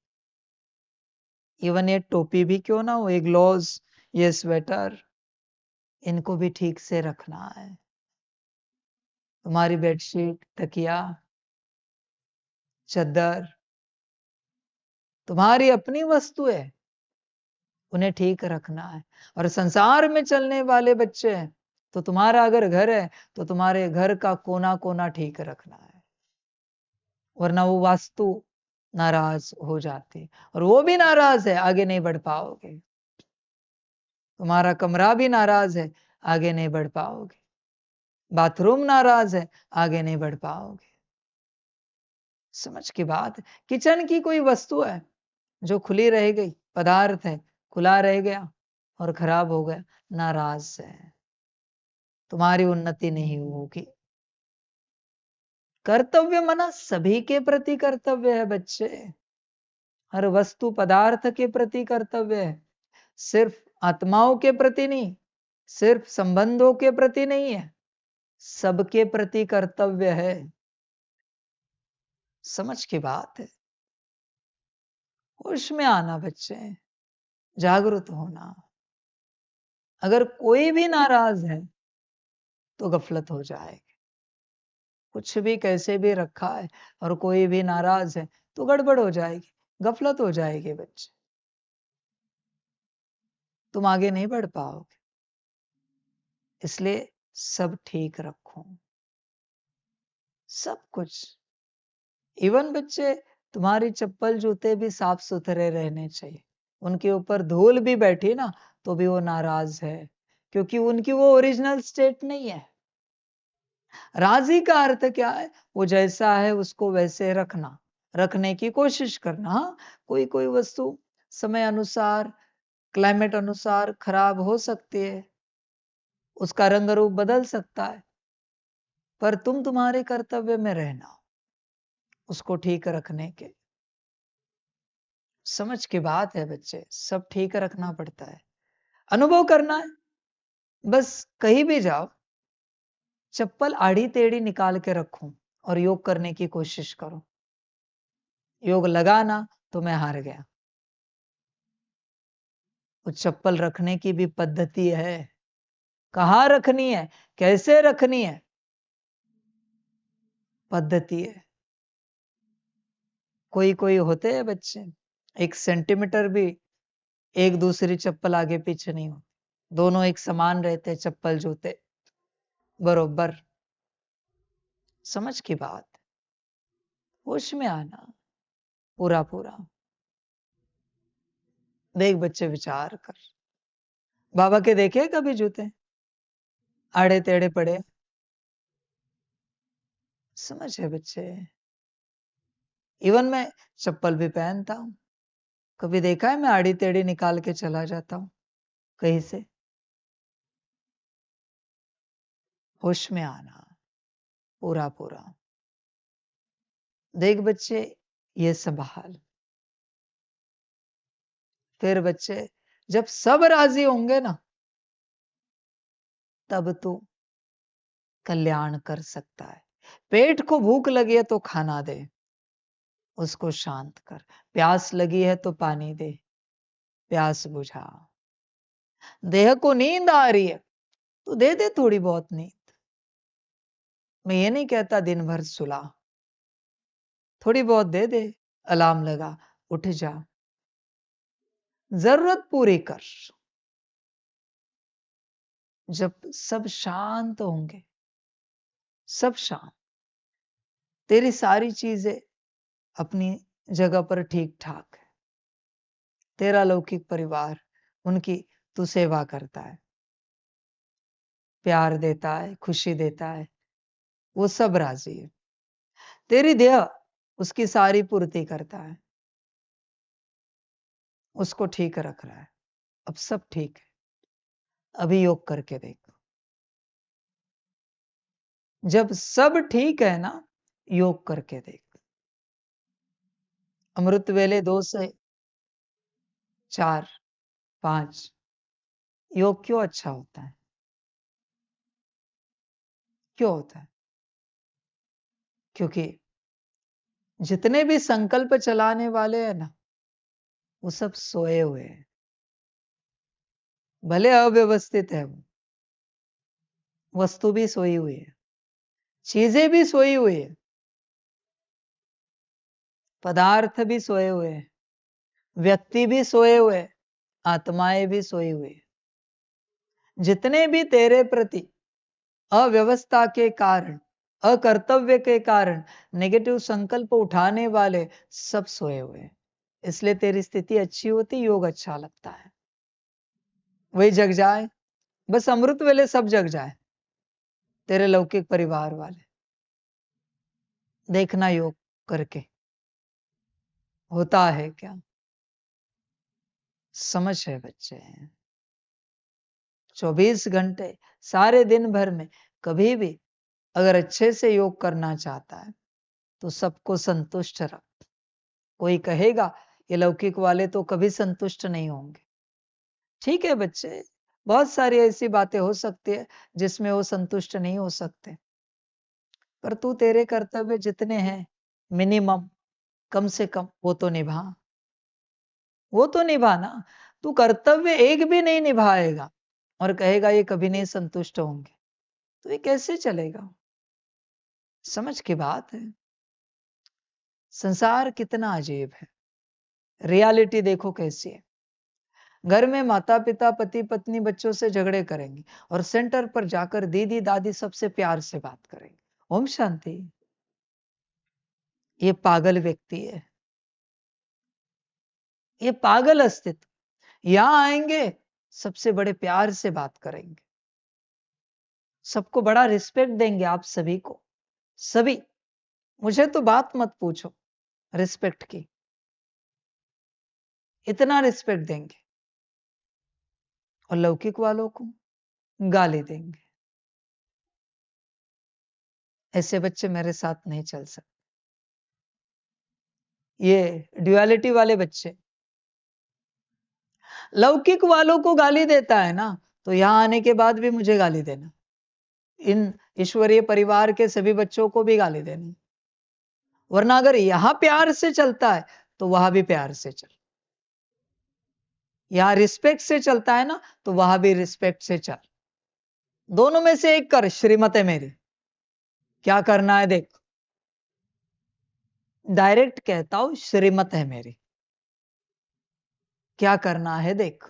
इवन ये टोपी भी क्यों ना हो, ये ग्लोव्स, ये स्वेटर, इनको भी ठीक से रखना है। तुम्हारी बेडशीट, तकिया, चद्दर तुम्हारी अपनी वस्तु है, उन्हें ठीक रखना है। और संसार में चलने वाले बच्चे हैं, तो तुम्हारा अगर घर है तो तुम्हारे घर का कोना कोना ठीक रखना है, वरना वो वास्तु नाराज हो जाती, और वो भी नाराज है, आगे नहीं बढ़ पाओगे। तुम्हारा कमरा भी नाराज है, आगे नहीं बढ़ पाओगे। बाथरूम नाराज है, आगे नहीं बढ़ पाओगे। समझ की बात है। किचन की कोई वस्तु है जो खुली रह गई, पदार्थ है, खुला रह गया और खराब हो गया, नाराज है, तुम्हारी उन्नति नहीं होगी। कर्तव्य मना सभी के प्रति कर्तव्य है बच्चे, हर वस्तु पदार्थ के प्रति कर्तव्य है, सिर्फ आत्माओं के प्रति नहीं, सिर्फ संबंधों के प्रति नहीं है, सबके प्रति कर्तव्य है। समझ की बात है। होश में आना बच्चे, जागरूक होना। अगर कोई भी नाराज है तो गफलत हो जाएगी। कुछ भी कैसे भी रखा है और कोई भी नाराज है तो गड़बड़ हो जाएगी, गफलत हो जाएगी बच्चे, तुम आगे नहीं बढ़ पाओगे। इसलिए सब ठीक रखो, सब कुछ। इवन बच्चे, तुम्हारी चप्पल जूते भी साफ सुथरे रहने चाहिए। उनके ऊपर धूल भी बैठी ना तो भी वो नाराज है, क्योंकि उनकी वो ओरिजिनल स्टेट नहीं है। राजी का अर्थ क्या है? वो जैसा है उसको वैसे रखना, रखने की कोशिश करना। हाँ, कोई कोई वस्तु समय अनुसार, क्लाइमेट अनुसार खराब हो सकती है, उसका रंग रूप बदल सकता है, पर तुम तुम्हारे कर्तव्य में रहना उसको ठीक रखने के। समझ की बात है बच्चे, सब ठीक रखना पड़ता है, अनुभव करना है। बस कहीं भी जाओ, चप्पल आड़ी टेढ़ी निकाल के रखो और योग करने की कोशिश करो। योग लगाना तो मैं हार गया। वो चप्पल रखने की भी पद्धति है, कहाँ रखनी है, कैसे रखनी है, पद्धति है। कोई कोई होते हैं बच्चे 1 सेंटीमीटर भी एक दूसरी चप्पल आगे पीछे नहीं होती, दोनों एक समान रहते, चप्पल जूते बरोबर। समझ की बात, होश में आना पूरा पूरा। देख बच्चे, विचार कर, बाबा के देखे कभी जूते आड़े टेढ़े पड़े? समझ है बच्चे। इवन मैं चप्पल भी पहनता हूं, कभी देखा है मैं आड़ी टेढ़ी निकाल के चला जाता हूं कहीं से? होश में आना पूरा पूरा। देख बच्चे, ये संभाल। फिर बच्चे, जब सब राजी होंगे ना, तब तू कल्याण कर सकता है। पेट को भूख लगी है तो खाना दे, उसको शांत कर। प्यास लगी है तो पानी दे, प्यास बुझा। देह को नींद आ रही है तो दे दे थोड़ी बहुत नींद। मैं ये नहीं कहता दिन भर सुला, थोड़ी बहुत दे दे, अलार्म लगा, उठ जा, जरूरत पूरी कर। जब सब शांत होंगे, सब शांत, तेरी सारी चीजें अपनी जगह पर ठीक ठाक है, तेरा लौकिक परिवार, उनकी तू सेवा करता है, प्यार देता है, खुशी देता है, वो सब राजी है। तेरी देह उसकी सारी पूर्ति करता है, उसको ठीक रख रहा है। अब सब ठीक है, अभी योग करके देखो। जब सब ठीक है ना, योग करके देखो। अमृत वेले 2 से 4, 5 योग क्यों अच्छा होता है? क्यों होता है? क्योंकि जितने भी संकल्प चलाने वाले हैं ना, वो सब सोए हुए हैं। भले अव्यवस्थित है वो, वस्तु भी सोई हुई है, चीजें भी सोई हुई है, पदार्थ भी सोए हुए हैं, व्यक्ति भी सोए हुए हैं, आत्माएं भी सोई हुई है। जितने भी तेरे प्रति अव्यवस्था के कारण, अकर्तव्य के कारण नेगेटिव संकल्प उठाने वाले सब सोए हुए हैं। इसलिए तेरी स्थिति अच्छी होती, योग अच्छा लगता है। वही जग जाए, बस अमृत वेले सब जग जाए, तेरे लौकिक परिवार वाले। देखना योग करके होता है क्या, समझ है बच्चे। 24 घंटे सारे दिन भर में कभी भी अगर अच्छे से योग करना चाहता है तो सबको संतुष्ट रख। कोई कहेगा ये लौकिक वाले तो कभी संतुष्ट नहीं होंगे। ठीक है बच्चे, बहुत सारी ऐसी बातें हो सकती है जिसमें वो संतुष्ट नहीं हो सकते, पर तू तेरे कर्तव्य जितने हैं मिनिमम, कम से कम वो तो निभा। वो तो निभाना। तू कर्तव्य एक भी नहीं निभाएगा और कहेगा ये कभी नहीं संतुष्ट होंगे, तो ये कैसे चलेगा? समझ की बात है। संसार कितना अजीब है, रियलिटी देखो कैसी है। घर में माता पिता पति पत्नी बच्चों से झगड़े करेंगे और सेंटर पर जाकर दीदी दादी सबसे प्यार से बात करेंगे, ओम शांति। ये पागल व्यक्ति है, ये पागल अस्तित्व। यहां आएंगे, सबसे बड़े प्यार से बात करेंगे, सबको बड़ा रिस्पेक्ट देंगे। आप सभी को, सभी, मुझे तो बात मत पूछो रिस्पेक्ट की, इतना रिस्पेक्ट देंगे। और लौकिक वालों को गाली देंगे। ऐसे बच्चे मेरे साथ नहीं चल सकते। ये ड्युअलिटी वाले बच्चे, लौकिक वालों को गाली देता है ना, तो यहां आने के बाद भी मुझे गाली देना, इन ईश्वरीय परिवार के सभी बच्चों को भी गाली देना। वरना अगर यहां प्यार से चलता है तो वहां भी प्यार से चल। यहां रिस्पेक्ट से चलता है ना, तो वहां भी रिस्पेक्ट से चल। दोनों में से एक कर, श्रीमत है मेरी। क्या करना है देख, डायरेक्ट कहता हूं, श्रीमत है मेरी। क्या करना है देख,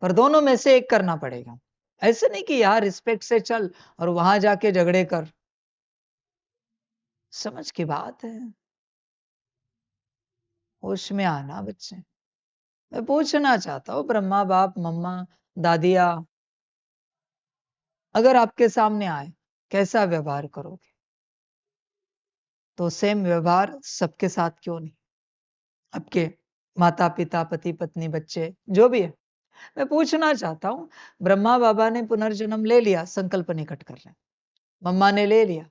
पर दोनों में से एक करना पड़ेगा। ऐसे नहीं कि यहां रिस्पेक्ट से चल और वहां जाके झगड़े कर। समझ की बात है। होश में आना बच्चे। मैं पूछना चाहता हूं, ब्रह्मा बाप मम्मा दादिया अगर आपके सामने आए, कैसा व्यवहार करोगे? तो सेम व्यवहार सबके साथ क्यों नहीं? आपके माता पिता पति पत्नी बच्चे जो भी है, मैं पूछना चाहता हूं, ब्रह्मा बाबा ने पुनर्जन्म ले लिया, संकल्प निकट कर रहे, मम्मा ने ले लिया,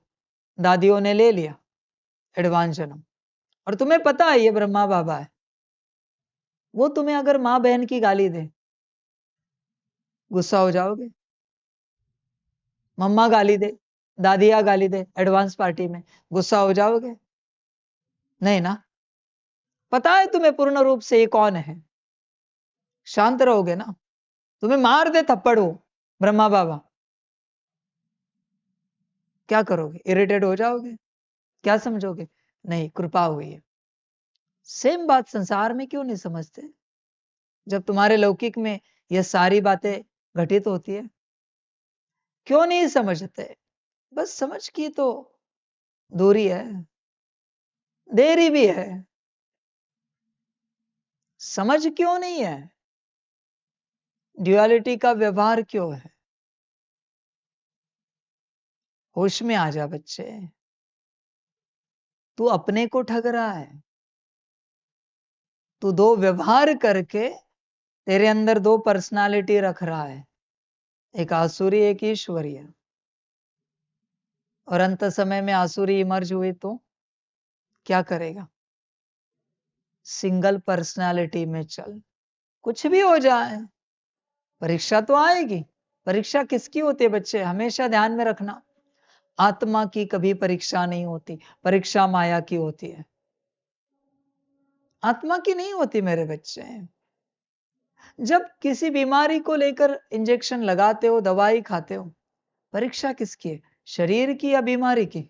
दादियों ने ले लिया एडवांस जन्म, और तुम्हें पता है ये ब्रह्मा बाबा है। वो तुम्हें अगर माँ बहन की गाली दे, गुस्सा हो जाओगे? मम्मा गाली दे, दादिया गाली दे एडवांस पार्टी में, गुस्सा हो जाओगे? नहीं ना। पता है तुम्हें पूर्ण रूप से ये कौन है, शांत रहोगे ना? तुम्हें मार दे थप्पड़ वो ब्रह्मा बाबा, क्या करोगे? इरिटेट हो जाओगे? क्या समझोगे? नहीं, कृपा हुई है। सेम बात संसार में क्यों नहीं समझते? जब तुम्हारे लौकिक में ये सारी बातें घटित होती है, क्यों नहीं समझते? बस समझ की तो दूरी है, देरी भी है। समझ क्यों नहीं है? ड्युअलिटी का व्यवहार क्यों है? होश में आ जा बच्चे। तू अपने को ठग रहा है, तू दो व्यवहार करके तेरे अंदर दो पर्सनालिटी रख रहा है, एक आसुरी एक ईश्वरीय, और अंत समय में आसुरी इमर्ज हुई तो क्या करेगा? सिंगल पर्सनालिटी में चल, कुछ भी हो जाए, परीक्षा तो आएगी। परीक्षा किसकी होती है बच्चे? हमेशा ध्यान में रखना, आत्मा की कभी परीक्षा नहीं होती, परीक्षा माया की होती है, आत्मा की नहीं होती मेरे बच्चे। जब किसी बीमारी को लेकर इंजेक्शन लगाते हो, दवाई खाते हो, परीक्षा किसकी है? शरीर की या बीमारी की?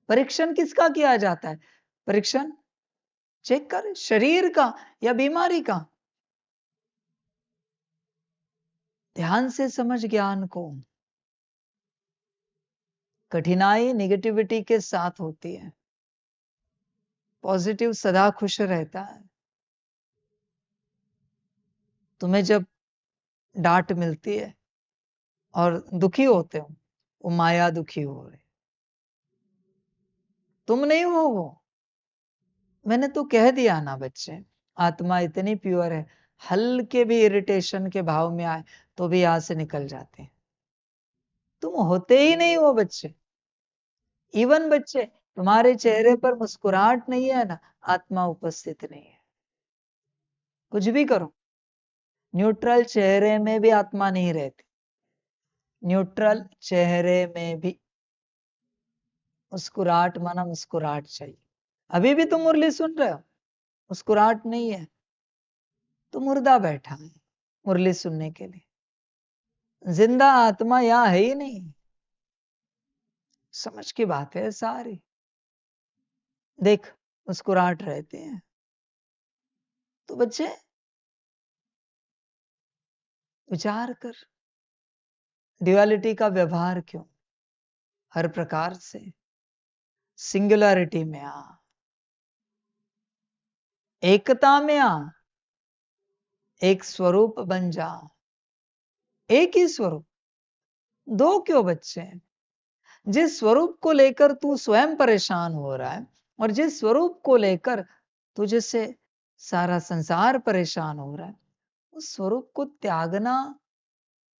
परीक्षण किसका किया जाता है? परीक्षण चेक कर, शरीर का या बीमारी का? ध्यान से समझ ज्ञान को। कठिनाई निगेटिविटी के साथ होती है, पॉजिटिव सदा खुश रहता है। तुम्हें जब डांट मिलती है और दुखी होते हो, वो माया दुखी हो रही, तुम नहीं हो वो। मैंने तो कह दिया ना बच्चे, आत्मा इतनी प्योर है, हल्के भी इरिटेशन के भाव में आए तो भी यहां से निकल जाते हैं। तुम होते ही नहीं हो बच्चे। इवन बच्चे, तुम्हारे चेहरे पर मुस्कुराहट नहीं है ना, आत्मा उपस्थित नहीं है। कुछ भी करो, न्यूट्रल चेहरे में भी आत्मा नहीं रहती। न्यूट्रल चेहरे में भी मुस्कुराहट माना मुस्कुराहट चाहिए। अभी भी तुम मुरली सुन रहे हो, मुस्कुराहट नहीं है तो मुर्दा बैठा है मुरली सुनने के लिए। जिंदा आत्मा यहां है ही नहीं। समझ की बात है सारी। देख, मुस्कुराहट रहते हैं तो बच्चे विचार कर, ड्युअलिटी का व्यवहार क्यों? हर प्रकार से सिंगुलरिटी में आ, एकता में आ, एक स्वरूप बन जा। एक ही स्वरूप, दो क्यों बच्चे? जिस स्वरूप को लेकर तू स्वयं परेशान हो रहा है और जिस स्वरूप को लेकर तुझे से सारा संसार परेशान हो रहा है, उस स्वरूप को त्यागना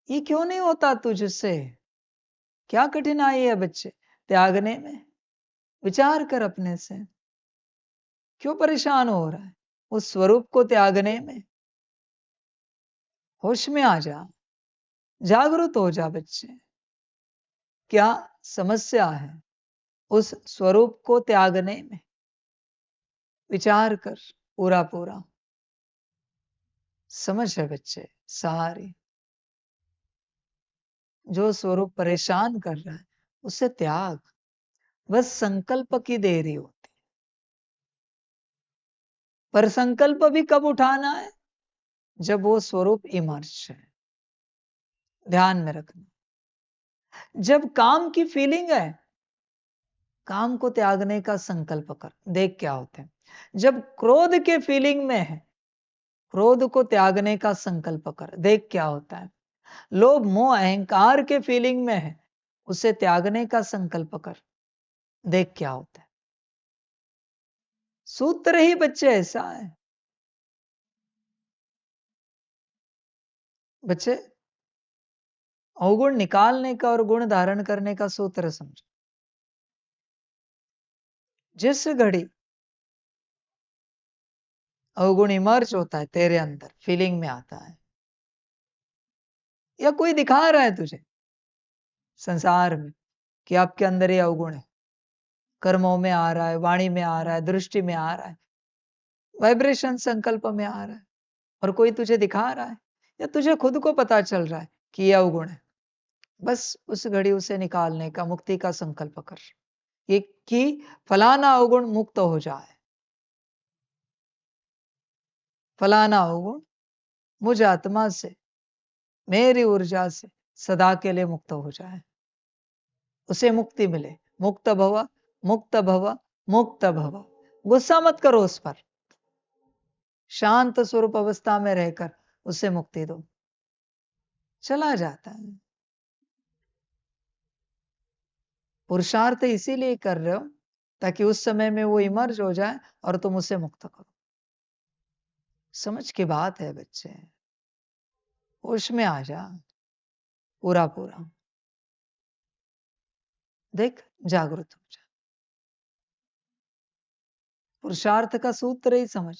ये क्यों नहीं होता तुझसे? क्या कठिनाई है बच्चे त्यागने में? विचार कर अपने से, क्यों परेशान हो रहा है उस स्वरूप को त्यागने में? होश में आ जा, जागरूक हो जा बच्चे। क्या समस्या है उस स्वरूप को त्यागने में? विचार कर पूरा पूरा। समझ है बच्चे सारी। जो स्वरूप परेशान कर रहा है उसे त्याग, बस संकल्प की देरी होती। पर संकल्प भी कब उठाना है? जब वो स्वरूप इमर्ज है। ध्यान में रखना। जब काम की फीलिंग है, काम को त्यागने का संकल्प कर, देख क्या होता है। जब क्रोध के फीलिंग में है, क्रोध को त्यागने का संकल्प कर, देख क्या होता है। लोभ मोह अहंकार के फीलिंग में है, उसे त्यागने का संकल्प कर, देख क्या होता है। सूत्र ही बच्चे ऐसा है। बच्चे, अवगुण निकालने का और गुण धारण करने का सूत्र समझो। जिस घड़ी अवगुण इमर्ज होता है तेरे अंदर, फीलिंग में आता है, या कोई दिखा रहा है तुझे संसार में कि आपके अंदर ये अवगुण है, कर्मों में आ रहा है, वाणी में आ रहा है, दृष्टि में आ रहा है, वाइब्रेशन संकल्प में आ रहा है, और कोई तुझे दिखा रहा है, या तुझे खुद को पता चल रहा है कि यह अवगुण है, बस उस घड़ी उसे निकालने का, मुक्ति का संकल्प कर, ये कि फलाना अवगुण मुक्त हो जाए, फलाना अवगुण मुझ आत्मा से, मेरी ऊर्जा से सदा के लिए मुक्त हो जाए, उसे मुक्ति मिले। मुक्त भव, मुक्त भव, मुक्त भव। गुस्सा मत करो उस पर, शांत स्वरूप अवस्था में रहकर उसे मुक्ति दो, चला जाता है। पुरुषार्थ इसीलिए कर रहे हो ताकि उस समय में वो इमर्ज हो जाए और तुम उसे मुक्त करो। समझ की बात है बच्चे, होश में आ जा पूरा पूरा, देख जागृत हो जा, पुरुषार्थ का सूत्र ही समझ।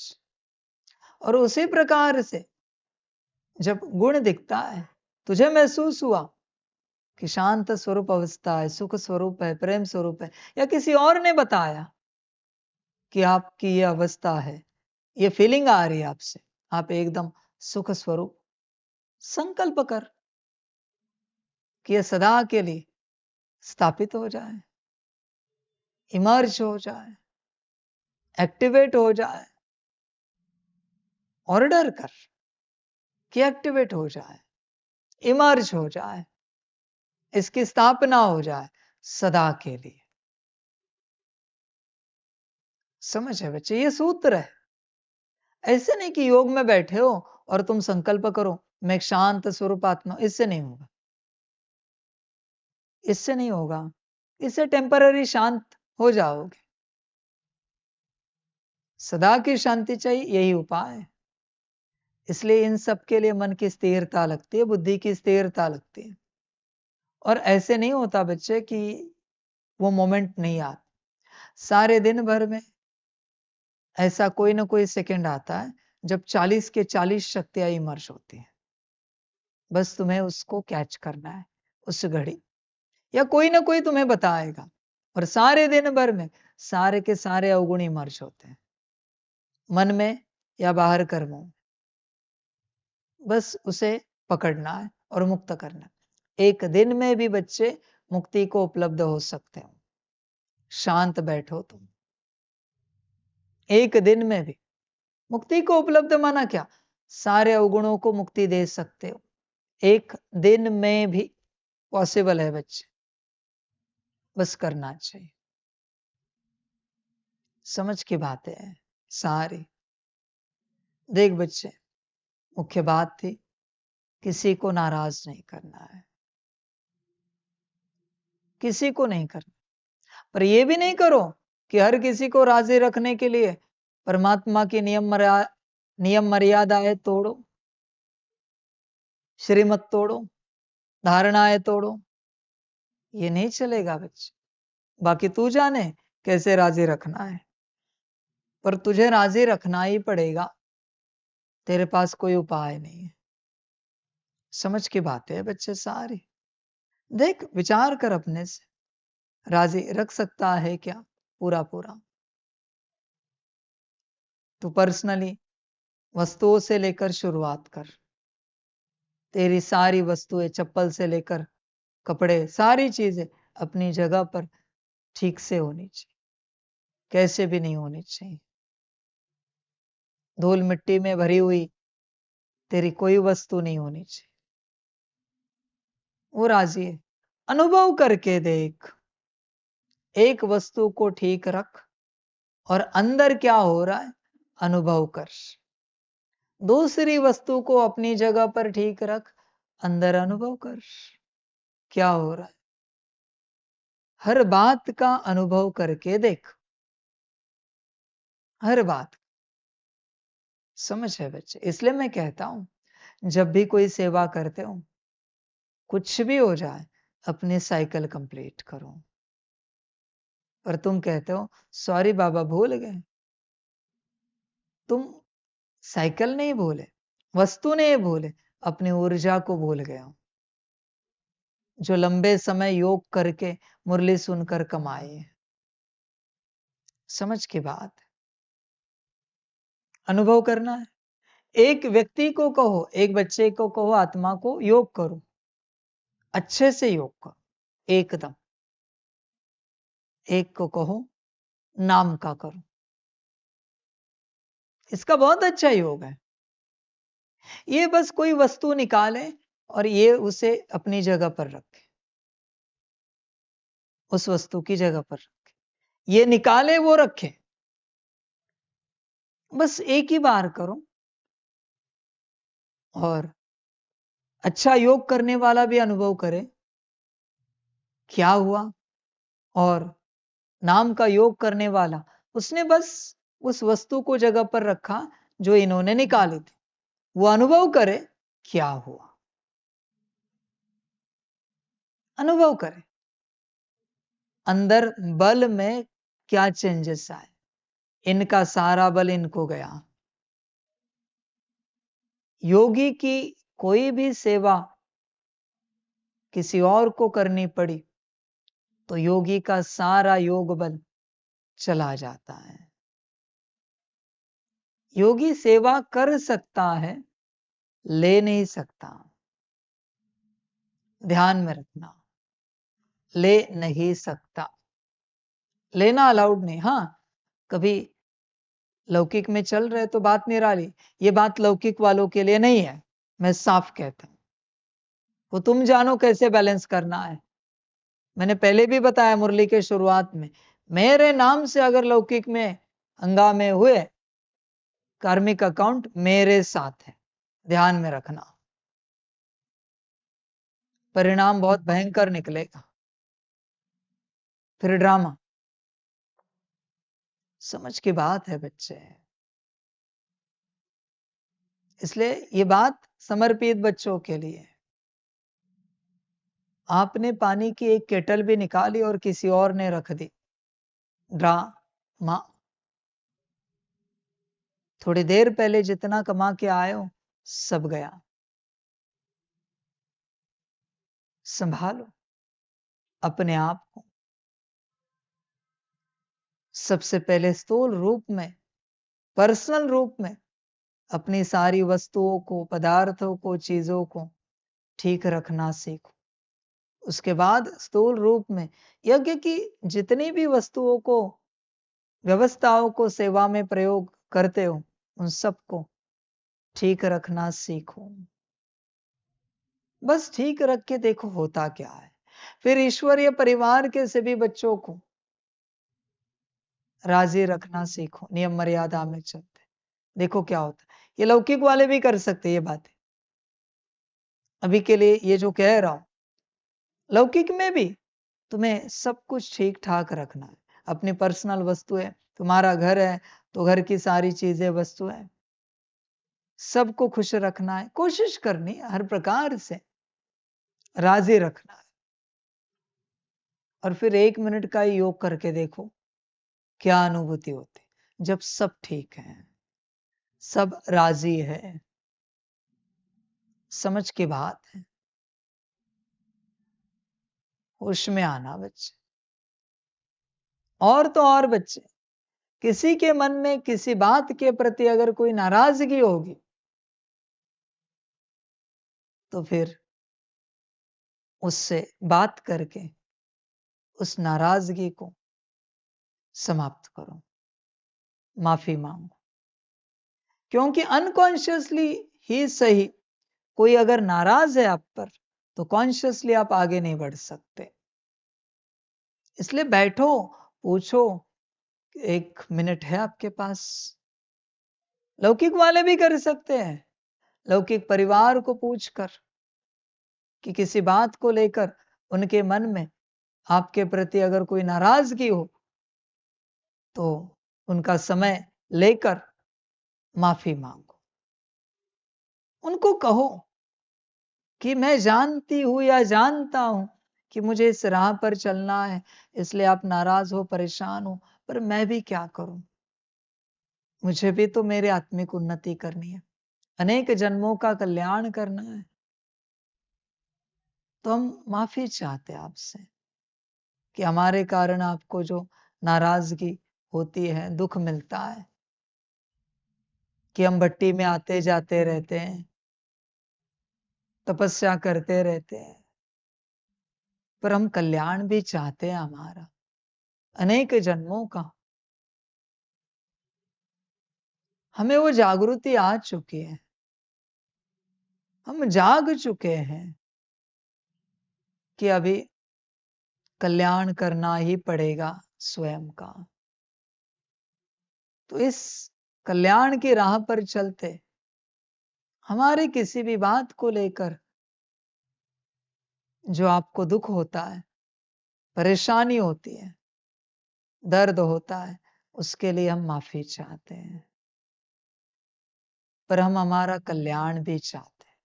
और उसी प्रकार से जब गुण दिखता है, तुझे महसूस हुआ कि शांत स्वरूप अवस्था है, सुख स्वरूप है, प्रेम स्वरूप है, या किसी और ने बताया कि आपकी ये अवस्था है, ये फीलिंग आ रही है आपसे, आप एकदम सुख स्वरूप, संकल्प कर कि ये सदा के लिए स्थापित हो जाए, इमर्ज हो जाए, एक्टिवेट हो जाए। ऑर्डर कर कि एक्टिवेट हो जाए, इमर्ज हो जाए, इसकी स्थापना हो जाए सदा के लिए। समझ है बच्चे, ये सूत्र है। ऐसे नहीं कि योग में बैठे हो और तुम संकल्प करो मैं एक शांत स्वरूप आत्मा, इससे नहीं होगा, इससे नहीं होगा, इससे टेम्पररी शांत हो जाओगे। सदा की शांति चाहिए, यही उपाय है। इसलिए इन सब के लिए मन की स्थिरता लगती है, बुद्धि की स्थिरता लगती है। और ऐसे नहीं होता बच्चे कि वो मोमेंट नहीं आता, सारे दिन भर में ऐसा कोई ना कोई सेकंड आता है जब 40 के 40 शक्तियां इमर्ज होती हैं। बस तुम्हें उसको कैच करना है उस घड़ी, या कोई ना कोई तुम्हें बताएगा। और सारे दिन भर में सारे के सारे अवगुण इमर्ज होते हैं, मन में या बाहर कर्मों में। बस उसे पकड़ना है और मुक्त करना है। एक दिन में भी बच्चे मुक्ति को उपलब्ध हो सकते हो, शांत बैठो तुम, एक दिन में भी मुक्ति को उपलब्ध माना क्या, सारे अवगुणों को मुक्ति दे सकते हो, एक दिन में भी पॉसिबल है बच्चे, बस करना चाहिए। समझ की बातें हैं सारी। देख बच्चे, मुख्य बात थी किसी को नाराज नहीं करना है, किसी को नहीं करना, पर यह भी नहीं करो कि हर किसी को राजी रखने के लिए परमात्मा की नियम मर्यादाएं तोड़ो, श्रीमत तोड़ो, धारणाएं तोड़ो। ये नहीं चलेगा बच्चे। बाकी तू जाने कैसे राजी रखना है, पर तुझे राजी रखना ही पड़ेगा, तेरे पास कोई उपाय नहीं है। समझ की बातें है बच्चे सारी। देख विचार कर अपने से, राजी रख सकता है क्या पूरा पूरा? तू पर्सनली वस्तुओं से लेकर शुरुआत कर। तेरी सारी वस्तुएं, चप्पल से लेकर कपड़े, सारी चीजें अपनी जगह पर ठीक से होनी चाहिए, कैसे भी नहीं होनी चाहिए। धूल मिट्टी में भरी हुई तेरी कोई वस्तु नहीं होनी चाहिए। वो राजी है। अनुभव करके देख, एक वस्तु को ठीक रख और अंदर क्या हो रहा है अनुभव कर। दूसरी वस्तु को अपनी जगह पर ठीक रख, अंदर अनुभव कर क्या हो रहा है। हर बात का अनुभव करके देख, हर बात। समझ है बच्चे, इसलिए मैं कहता हूं जब भी कोई सेवा करते हो, कुछ भी हो जाए, अपनी साइकिल कंप्लीट करो। पर तुम कहते हो सॉरी बाबा भूल गए। तुम साइकिल नहीं भूले, वस्तु नहीं भूले, अपनी ऊर्जा को भूल गए हो, जो लंबे समय योग करके मुरली सुनकर कमाए। समझ की बात, अनुभव करना है। एक व्यक्ति को कहो, एक बच्चे को कहो आत्मा को योग करो, अच्छे से योग करो एकदम। एक को कहो नाम का करो, इसका बहुत अच्छा योग है। ये बस कोई वस्तु निकाले और ये उसे अपनी जगह पर रखे, उस वस्तु की जगह पर रखे, ये निकाले वो रखे, बस एक ही बार करो। और अच्छा योग करने वाला भी अनुभव करे क्या हुआ और नाम का योग करने वाला, उसने बस उस वस्तु को जगह पर रखा जो इन्होंने निकाली थी, वो अनुभव करे क्या हुआ, अनुभव करे अंदर बल में क्या चेंजेस आए। इनका सारा बल इनको गया। योगी की कोई भी सेवा किसी और को करनी पड़ी तो योगी का सारा योग बल चला जाता है। योगी सेवा कर सकता है, ले नहीं सकता। ध्यान में रखना, ले नहीं सकता, लेना अलाउड नहीं। हाँ, कभी लौकिक में चल रहे तो बात निराली, ये बात लौकिक वालों के लिए नहीं है, मैं साफ कहता हूं। वो तुम जानो कैसे बैलेंस करना है। मैंने पहले भी बताया मुरली के शुरुआत में, मेरे नाम से अगर लौकिक में हंगामे हुए, कार्मिक अकाउंट मेरे साथ है, ध्यान में रखना, परिणाम बहुत भयंकर निकलेगा। फिर ड्रामा। समझ की बात है बच्चे, इसलिए ये बात समर्पित बच्चों के लिए। आपने पानी की एक केटल भी निकाली और किसी और ने रख दी, ड्रामा। थोड़ी देर पहले जितना कमा के आए हो सब गया। संभालो अपने आप को। सबसे पहले स्थूल रूप में, पर्सनल रूप में अपनी सारी वस्तुओं को, पदार्थों को, चीजों को ठीक रखना सीखो। उसके बाद स्थूल रूप में यज्ञ की जितनी भी वस्तुओं को, व्यवस्थाओं को सेवा में प्रयोग करते हो, उन सबको ठीक रखना सीखो। बस ठीक रख के देखो होता क्या है। फिर ईश्वरीय परिवार के सभी बच्चों को राजी रखना सीखो, नियम मर्यादा में चलते, देखो क्या होता है। ये लौकिक वाले भी कर सकते ये बातें। अभी के लिए ये जो कह रहा हूं, लौकिक में भी तुम्हें सब कुछ ठीक ठाक रखना है। अपनी पर्सनल वस्तुएं, तुम्हारा घर है तो घर की सारी चीजें, वस्तुएं, सबको खुश रखना है, कोशिश करनी है, हर प्रकार से राजी रखना है। और फिर 1 मिनट का ही योग करके देखो क्या अनुभूति होती, जब सब ठीक है, सब राजी है। समझ की बात है। होश में आना बच्चे। और तो और बच्चे, किसी के मन में किसी बात के प्रति अगर कोई नाराजगी होगी तो फिर उससे बात करके उस नाराजगी को समाप्त करो, माफी मांगो। क्योंकि अनकॉन्शियसली ही सही, कोई अगर नाराज है आप पर तो कॉन्शियसली आप आगे नहीं बढ़ सकते। इसलिए बैठो, पूछो, 1 मिनट है आपके पास। लौकिक वाले भी कर सकते हैं, लौकिक परिवार को पूछकर कि किसी बात को लेकर उनके मन में आपके प्रति अगर कोई नाराजगी हो तो उनका समय लेकर माफी मांगो। उनको कहो कि मैं जानती हूं या जानता हूं कि मुझे इस राह पर चलना है, इसलिए आप नाराज हो, परेशान हो, पर मैं भी क्या करूं, मुझे भी तो मेरे आत्मिक उन्नति करनी है, अनेक जन्मों का कल्याण करना है। तो हम माफी चाहते हैं आपसे कि हमारे कारण आपको जो नाराजगी होती है, दुख मिलता है, कि हम भट्टी में आते जाते रहते हैं, तपस्या करते रहते हैं, पर हम कल्याण भी चाहते हैं हमारा, अनेक जन्मों का। हमें वो जागृति आ चुकी है, हम जाग चुके हैं कि अभी कल्याण करना ही पड़ेगा स्वयं का। तो इस कल्याण की राह पर चलते हमारे किसी भी बात को लेकर जो आपको दुख होता है, परेशानी होती है, दर्द होता है, उसके लिए हम माफी चाहते हैं, पर हम हमारा कल्याण भी चाहते हैं।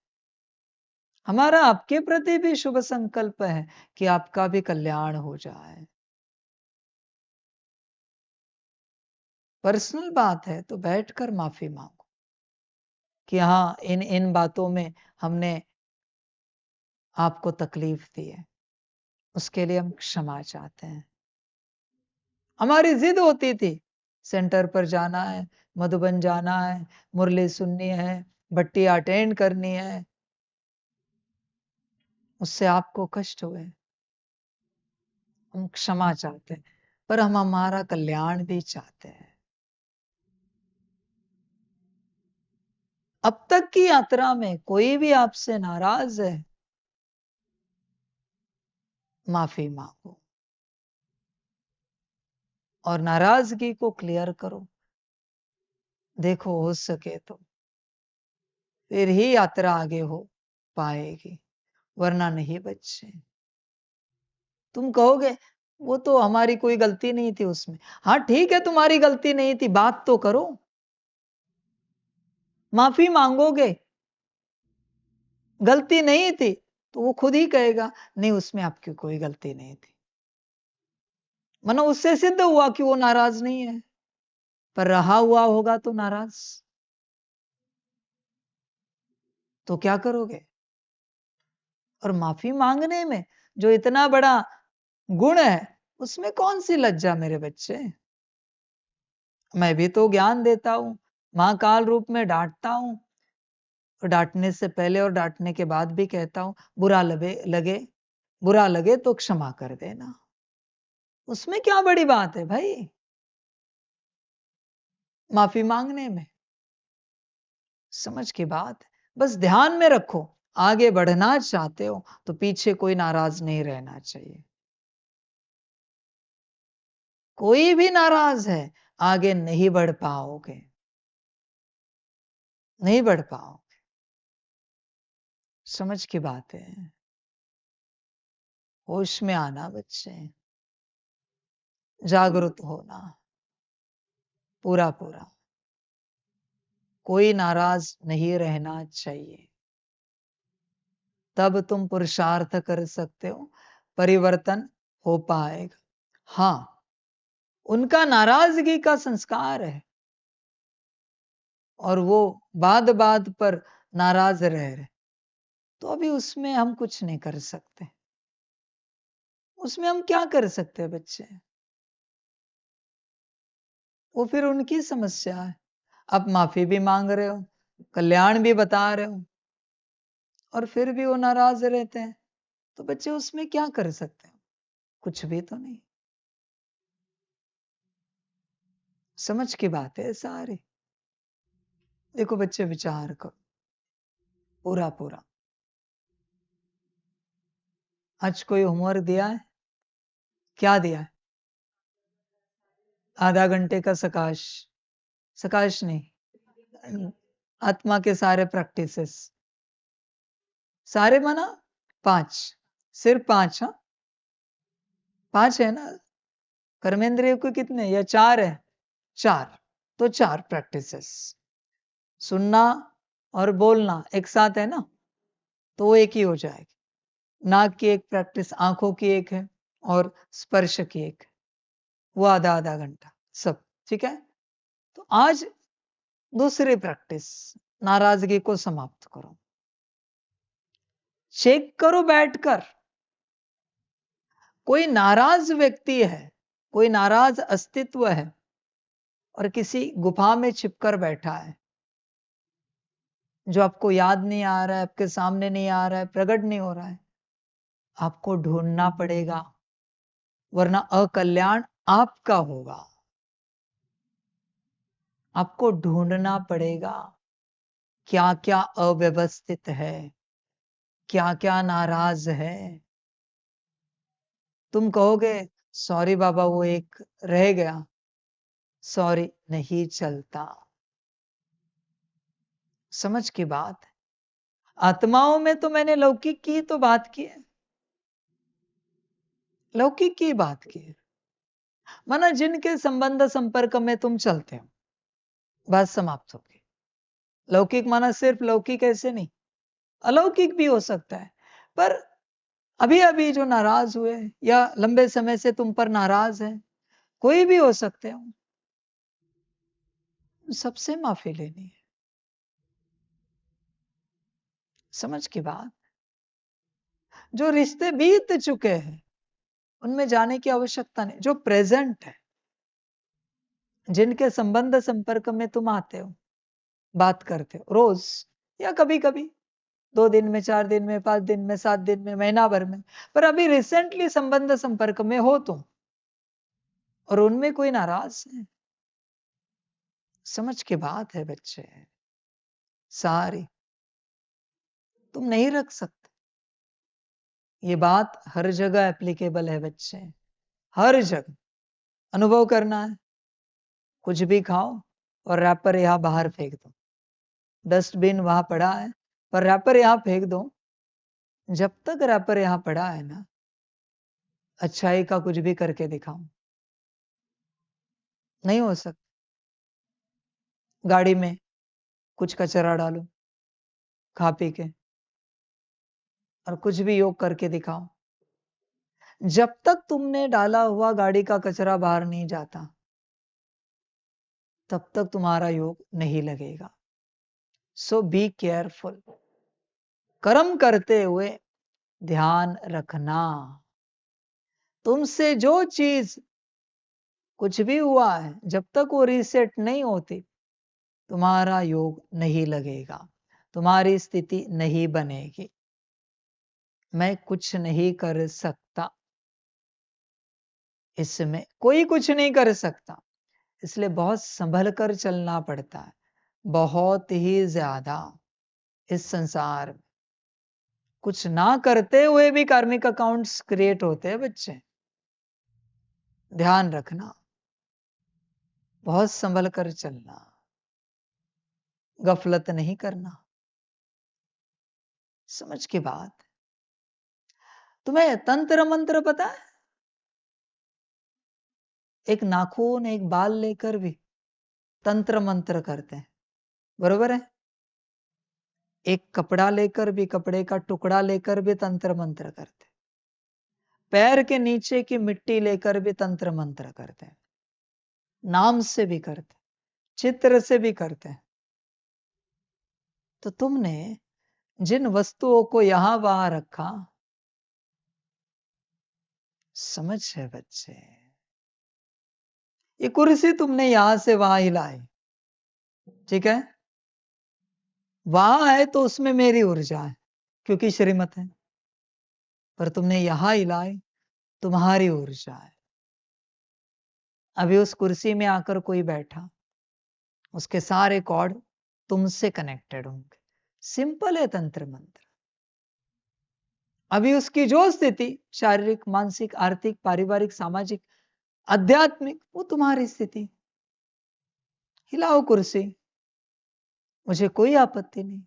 हमारा आपके प्रति भी शुभ संकल्प है कि आपका भी कल्याण हो जाए। पर्सनल बात है तो बैठकर माफी मांगो कि हाँ, इन इन बातों में हमने आपको तकलीफ दी है, उसके लिए हम क्षमा चाहते हैं। हमारी जिद होती थी, सेंटर पर जाना है, मधुबन जाना है, मुरली सुननी है, भट्टी अटेंड करनी है, उससे आपको कष्ट हुए, हम क्षमा चाहते हैं, पर हम हमारा कल्याण भी चाहते हैं। अब तक की यात्रा में कोई भी आपसे नाराज है, माफी मांगो और नाराजगी को क्लियर करो। देखो हो सके तो फिर ही यात्रा आगे हो पाएगी, वरना नहीं बच्चे। तुम कहोगे वो तो हमारी कोई गलती नहीं थी उसमें। हाँ ठीक है, तुम्हारी गलती नहीं थी, बात तो करो, माफी मांगोगे। गलती नहीं थी तो वो खुद ही कहेगा नहीं, उसमें आपकी कोई गलती नहीं थी। मानो उससे सिद्ध हुआ कि वो नाराज नहीं है, पर रहा हुआ होगा तो नाराज, तो क्या करोगे? और माफी मांगने में जो इतना बड़ा गुण है, उसमें कौन सी लज्जा मेरे बच्चे। मैं भी तो ज्ञान देता हूं, महाकाल रूप में डांटता हूं, और डांटने से पहले और डांटने के बाद भी कहता हूं बुरा लगे तो क्षमा कर देना। उसमें क्या बड़ी बात है भाई, माफी मांगने में। समझ की बात है। बस ध्यान में रखो, आगे बढ़ना चाहते हो तो पीछे कोई नाराज नहीं रहना चाहिए। कोई भी नाराज है, आगे नहीं बढ़ पाओगे, नहीं बढ़ पाओगे। समझ की बात है। होश में आना बच्चे, जागरूक होना पूरा पूरा। कोई नाराज नहीं रहना चाहिए, तब तुम पुरुषार्थ कर सकते हो, परिवर्तन हो पाएगा। हाँ, उनका नाराजगी का संस्कार है और वो बात बात पर नाराज रह रहे, तो अभी उसमें हम कुछ नहीं कर सकते। उसमें हम क्या कर सकते हैं बच्चे? वो फिर उनकी समस्या है। आप माफी भी मांग रहे हो, कल्याण भी बता रहे हो, और फिर भी वो नाराज रहते हैं, तो बच्चे उसमें क्या कर सकते हैं? कुछ भी तो नहीं। समझ की बात है सारी। देखो बच्चे, विचार करो पूरा पूरा। आज कोई होमवर्क दिया है? क्या दिया है? आधा घंटे का सकाश, सकाश नहीं, आत्मा के सारे प्रैक्टिसेस, सारे माना 5, सिर्फ 5। हाँ 5 है ना? कर्मेंद्रिय को कितने, या 4 है? 4, तो 4 प्रैक्टिसेस। सुनना और बोलना एक साथ है ना, तो वो एक ही हो जाएगी। नाक की एक प्रैक्टिस, आंखों की एक है, और स्पर्श की एक है, वो आधा आधा घंटा सब। ठीक है, तो आज दूसरी प्रैक्टिस, नाराजगी को समाप्त करो। चेक करो बैठकर, कोई नाराज व्यक्ति है, कोई नाराज अस्तित्व है और किसी गुफा में छिपकर बैठा है, जो आपको याद नहीं आ रहा है, आपके सामने नहीं आ रहा है, प्रकट नहीं हो रहा है। आपको ढूंढना पड़ेगा, वरना अकल्याण आपका होगा। आपको ढूंढना पड़ेगा क्या क्या अव्यवस्थित है, क्या क्या नाराज है। तुम कहोगे सॉरी बाबा, वो एक रह गया, सॉरी नहीं चलता। समझ की बात है। आत्माओं में तो मैंने लौकिक की तो बात की है, लौकिक की बात की है। माना जिनके संबंध संपर्क में तुम चलते हो, बात समाप्त हो गई। लौकिक माना सिर्फ लौकिक ऐसे नहीं, अलौकिक भी हो सकता है। पर अभी अभी जो नाराज हुए या लंबे समय से तुम पर नाराज है, कोई भी हो सकते हो, सबसे माफी लेनी है। समझ की बात। जो रिश्ते बीत चुके हैं उनमें जाने की आवश्यकता नहीं। जो प्रेजेंट है, जिनके संबंध संपर्क में तुम आते हो, बात करते हो रोज या कभी कभी 2 दिन में, 4 दिन में, 5 दिन में, 7 दिन में, महीना भर में, पर अभी रिसेंटली संबंध संपर्क में हो तुम और उनमें कोई नाराज है, समझ की बात है बच्चे। सारी तुम नहीं रख सकते। ये बात हर जगह एप्लीकेबल है बच्चे, हर जगह। अनुभव करना है। कुछ भी खाओ और रैपर यहां बाहर फेंक दो, डस्टबिन वहां पड़ा है पर रैपर यहां फेंक दो। जब तक रैपर यहां पड़ा है ना, अच्छाई का कुछ भी करके दिखाओ, नहीं हो सकता। गाड़ी में कुछ कचरा डालो खा पी के और कुछ भी योग करके दिखाओ। जब तक तुमने डाला हुआ गाड़ी का कचरा बाहर नहीं जाता, तब तक तुम्हारा योग नहीं लगेगा। सो बी केयरफुल। कर्म करते हुए ध्यान रखना, तुमसे जो चीज कुछ भी हुआ है, जब तक वो रीसेट नहीं होती, तुम्हारा योग नहीं लगेगा, तुम्हारी स्थिति नहीं बनेगी। मैं कुछ नहीं कर सकता, इसमें कोई कुछ नहीं कर सकता। इसलिए बहुत संभल कर चलना पड़ता है, बहुत ही ज्यादा। इस संसार में कुछ ना करते हुए भी कार्मिक अकाउंट्स क्रिएट होते हैं बच्चे, ध्यान रखना। बहुत संभल कर चलना, गफलत नहीं करना। समझ की बात। तुम्हें तंत्र मंत्र पता है? एक नाखून, एक बाल लेकर भी तंत्र मंत्र करते हैं, बरोबर है? एक कपड़ा लेकर भी, कपड़े का टुकड़ा लेकर भी तंत्र मंत्र करते हैं। पैर के नीचे की मिट्टी लेकर भी तंत्र मंत्र करते हैं। नाम से भी करते हैं, चित्र से भी करते हैं। तो तुमने जिन वस्तुओं को यहां वहां रखा, समझ है बच्चे, ये कुर्सी तुमने यहां से वहां हिलाई, ठीक है? वहां है तो उसमें मेरी ऊर्जा है क्योंकि श्रीमत है, पर तुमने यहां हिलाई, तुम्हारी ऊर्जा है। अभी उस कुर्सी में आकर कोई बैठा, उसके सारे कॉर्ड तुमसे कनेक्टेड होंगे। सिंपल है तंत्र मंत्र। अभी उसकी जो स्थिति, शारीरिक, मानसिक, आर्थिक, पारिवारिक, सामाजिक, आध्यात्मिक, वो तुम्हारी स्थिति। हिलाओ कुर्सी, मुझे कोई आपत्ति नहीं,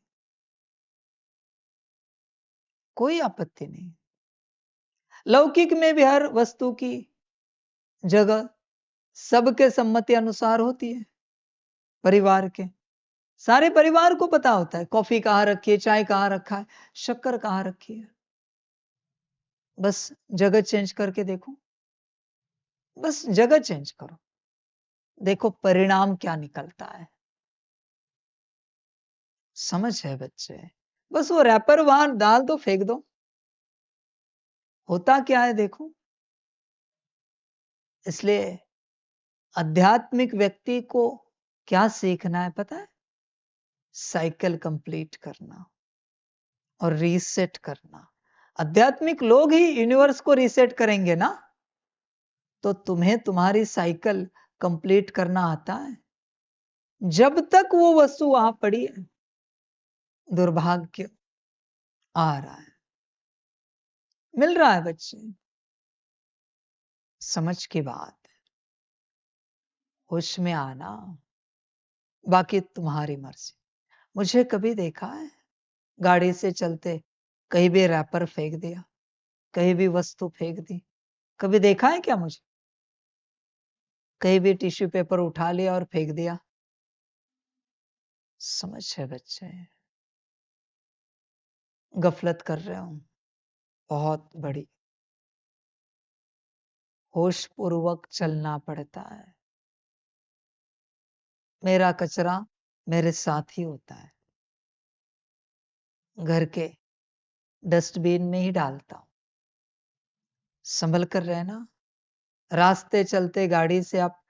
कोई आपत्ति नहीं। लौकिक में भी हर वस्तु की जगह सबके सम्मति अनुसार होती है। परिवार के सारे परिवार को पता होता है कॉफी कहाँ रखी है, चाय कहाँ रखा है, शक्कर कहाँ रखी है। बस जगह चेंज करके देखो, बस जगह चेंज करो, देखो परिणाम क्या निकलता है। समझ है बच्चे? बस वो रैपर वहां डाल दो, फेंक दो, होता क्या है देखो। इसलिए आध्यात्मिक व्यक्ति को क्या सीखना है पता है? साइकिल कंप्लीट करना और रीसेट करना। आध्यात्मिक लोग ही यूनिवर्स को रीसेट करेंगे ना, तो तुम्हें तुम्हारी साइकिल कंप्लीट करना आता है। जब तक वो वस्तु वहां पड़ी है, दुर्भाग्य आ रहा है, मिल रहा है बच्चे। समझ की बात है, होश में आना, बाकी तुम्हारी मर्जी। मुझे कभी देखा है गाड़ी से चलते कहीं भी रैपर फेंक दिया, कहीं भी वस्तु फेंक दी? कभी देखा है क्या मुझे? कहीं भी टिश्यू पेपर उठा लिया और फेंक दिया। समझ है बच्चे, गफलत कर रहे हो बहुत बड़ी। होश पूर्वक चलना पड़ता है। मेरा कचरा मेरे साथ ही होता है, घर के डस्टबिन में ही डालता हूं। संभल कर रहना। रास्ते चलते गाड़ी से आप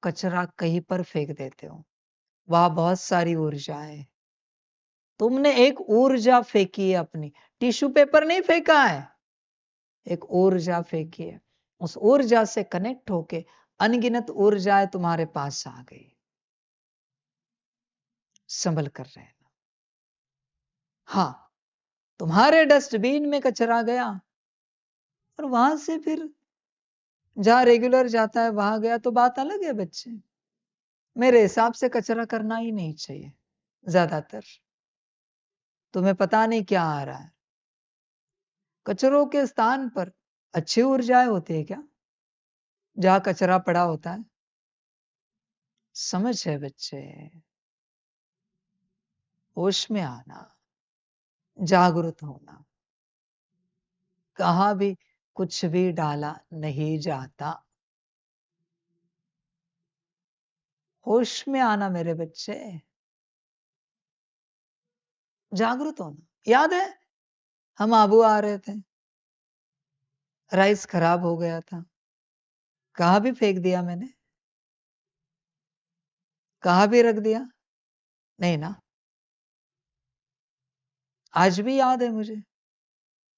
कचरा कहीं पर फेंक देते हो, वहां बहुत सारी ऊर्जा है। तुमने एक ऊर्जा फेंकी है अपनी, टिश्यू पेपर नहीं फेंका है, एक ऊर्जा फेंकी है। उस ऊर्जा से कनेक्ट होके अनगिनत ऊर्जाएं तुम्हारे पास आ गई। संभल कर रहना। हाँ, तुम्हारे डस्टबिन में कचरा गया और वहां से फिर जहां रेगुलर जाता है वहां गया तो बात अलग है बच्चे। मेरे हिसाब से कचरा करना ही नहीं चाहिए। ज्यादातर तुम्हें पता नहीं क्या आ रहा है। कचरों के स्थान पर अच्छी ऊर्जाएं होती है क्या, जहां कचरा पड़ा होता है? समझ है बच्चे, होश में आना, जागरूक होना। कहां भी कुछ भी डाला नहीं जाता। होश में आना मेरे बच्चे, जागरूक होना। याद है हम आबू आ रहे थे, राइस खराब हो गया था, कहां भी फेंक दिया मैंने? कहां भी रख दिया? नहीं ना। आज भी याद है मुझे,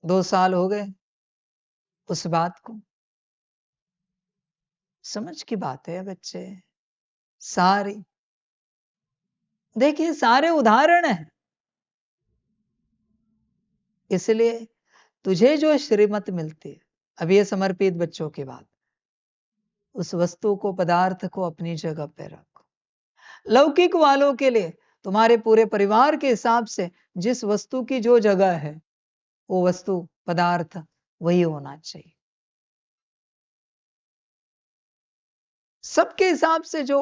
2 साल हो गए उस बात को। समझ की बात है बच्चे सारी। देखिए सारे उदाहरण हैं। इसलिए तुझे जो श्रीमत मिलती है, अब ये समर्पित बच्चों की बात, उस वस्तु को, पदार्थ को अपनी जगह पे रखो। लौकिक वालों के लिए तुम्हारे पूरे परिवार के हिसाब से जिस वस्तु की जो जगह है, वो वस्तु पदार्थ वही होना चाहिए। सबके हिसाब से जो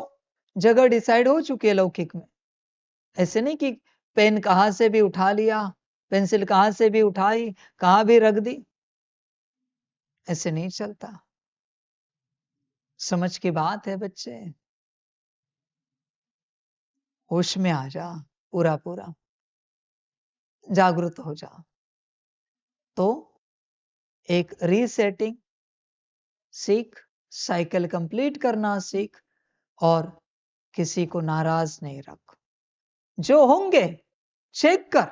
जगह डिसाइड हो चुकी है लौकिक में। ऐसे नहीं कि पेन कहां से भी उठा लिया, पेंसिल कहां से भी उठाई, कहां भी रख दी, ऐसे नहीं चलता। समझ की बात है बच्चे, होश में आ जा, पूरा पूरा जागरूक हो जा। तो एक रीसेटिंग सीख, साइकिल कंप्लीट करना सीख, और किसी को नाराज नहीं रख। जो होंगे चेक कर,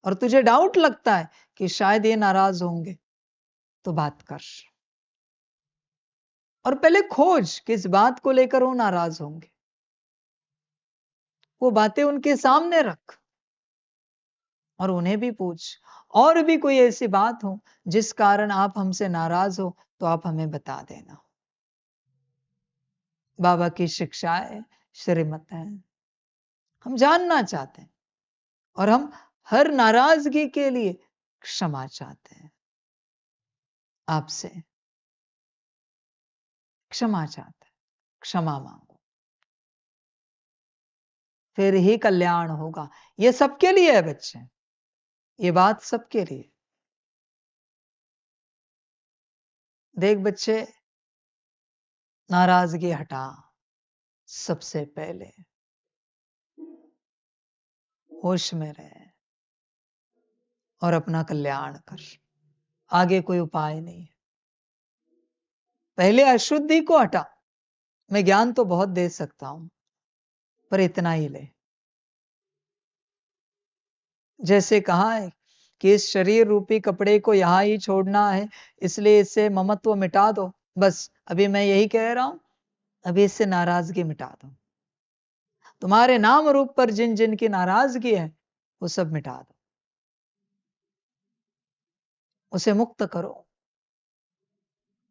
और तुझे डाउट लगता है कि शायद ये नाराज होंगे तो बात कर, और पहले खोज किस बात को लेकर वो नाराज होंगे। वो बातें उनके सामने रख और उन्हें भी पूछ, और भी कोई ऐसी बात हो जिस कारण आप हमसे नाराज हो तो आप हमें बता देना। बाबा की शिक्षाएं, श्रीमत है, हम जानना चाहते हैं, और हम हर नाराजगी के लिए क्षमा चाहते हैं। आपसे क्षमा चाहते हैं, क्षमा मांगो, फिर ही कल्याण होगा। ये सबके लिए है बच्चे, ये बात सबके लिए। देख बच्चे, नाराजगी हटा सबसे पहले, होश में रहे और अपना कल्याण कर। आगे कोई उपाय नहीं है। पहले अशुद्धि को हटा। मैं ज्ञान तो बहुत दे सकता हूं, पर इतना ही ले। जैसे कहा है कि इस शरीर रूपी कपड़े को यहां ही छोड़ना है, इसलिए इससे ममत्व मिटा दो। बस अभी मैं यही कह रहा हूं, अभी इससे नाराजगी मिटा दो। तुम्हारे नाम रूप पर जिन जिन की नाराजगी है वो सब मिटा दो, उसे मुक्त करो,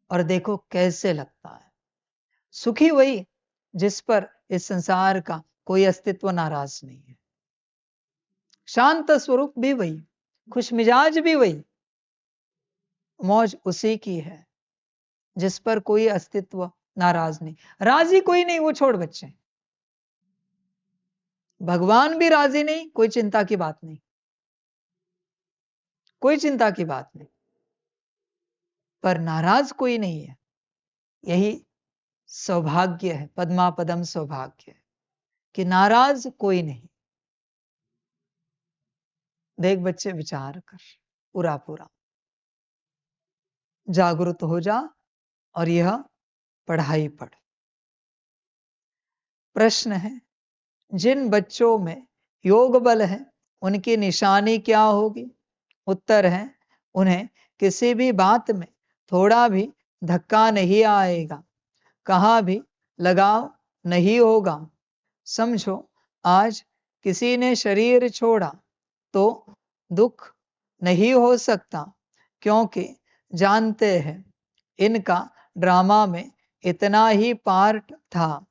और देखो कैसे लगता है। सुखी वही जिस पर इस संसार का कोई अस्तित्व नाराज नहीं है। शांत स्वरूप भी वही, खुश मिजाज भी वही, मौज उसी की है जिस पर कोई अस्तित्व नाराज नहीं। राजी कोई नहीं, वो छोड़ बच्चे। भगवान भी राजी नहीं, कोई चिंता की बात नहीं, कोई चिंता की बात नहीं। पर नाराज कोई नहीं है, यही सौभाग्य है, पद्मापदम सौभाग्य है कि नाराज कोई नहीं। देख बच्चे, विचार कर पूरा पूरा, जागरूक हो जा और यह पढ़ाई पढ़। प्रश्न है, जिन बच्चों में योग बल है उनकी निशानी क्या होगी? उत्तर है, उन्हें किसी भी बात में थोड़ा भी धक्का नहीं आएगा, कहाँ भी लगाव नहीं होगा। समझो, आज किसी ने शरीर छोड़ा तो दुख नहीं हो सकता, क्योंकि जानते हैं इनका ड्रामा में इतना ही पार्ट था।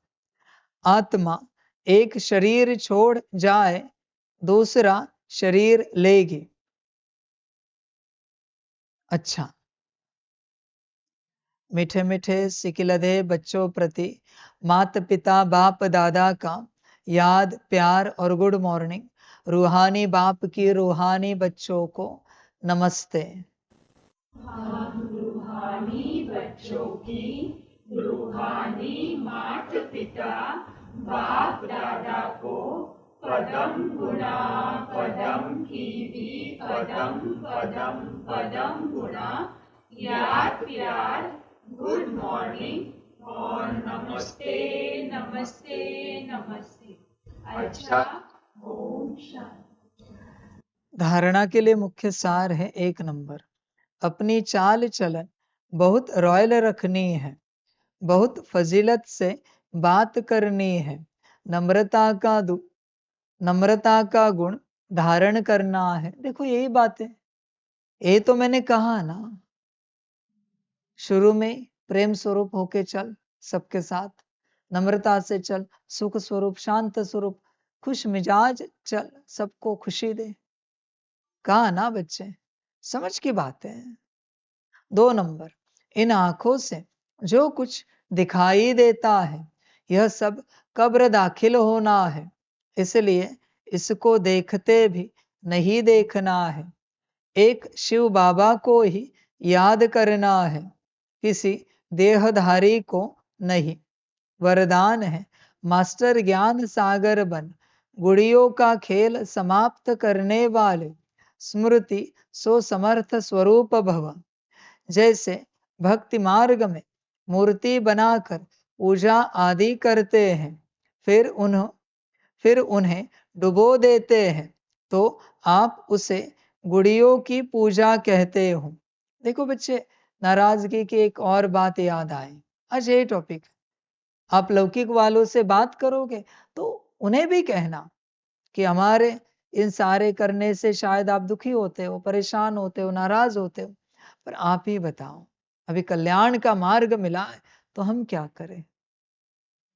आत्मा एक शरीर छोड़ जाए, दूसरा शरीर लेगी। अच्छा, मीठे मीठे सिकिलधे बच्चों प्रति माता पिता बाप दादा का याद, प्यार और गुड मॉर्निंग। रूहानी बाप की रूहानी बच्चों को नमस्ते। रूहानी बच्चों की रूहानी माता पिता बाप दादा को पदम गुणा पदम कीवी पदम पदम पदम गुणा याद प्यार गुड मॉर्निंग और नमस्ते नमस्ते नमस्ते। अच्छा, ओम शांति। धारणा के लिए मुख्य सार है, 1 नंबर, अपनी चाल चलन बहुत रॉयल रखनी है, बहुत फजीलत से बात करनी है, नम्रता का गुण धारण करना है। देखो यही बात है, ये तो मैंने कहा ना, शुरू में प्रेम स्वरूप होके चल, सबके साथ नम्रता से चल, सुख स्वरूप शांत स्वरूप खुश मिजाज चल, सबको खुशी दे। कहा ना बच्चे, समझ की बात है। 2 नंबर, इन आंखों से जो कुछ दिखाई देता है यह सब कब्र दाखिल होना है, इसलिए इसको देखते भी नहीं देखना है। एक शिव बाबा को ही याद करना है, किसी देहधारी को नहीं। वरदान है, मास्टर ज्ञान सागर बन, गुड़ियों का खेल समाप्त करने वाले, स्मृति सो समर्थ स्वरूप भव। जैसे भक्ति मार्ग में मूर्ति बनाकर पूजा आदि करते हैं, फिर उन्हें डुबो देते हैं, तो आप उसे गुड़ियों की पूजा कहते हो। देखो बच्चे, नाराजगी की एक और बात याद आई, आज यही टॉपिक। आप लौकिक वालों से बात करोगे तो उन्हें भी कहना कि हमारे इन सारे करने से शायद आप दुखी होते हो, परेशान होते हो, नाराज होते हो, पर आप ही बताओ, अभी कल्याण का मार्ग मिला है तो हम क्या करें?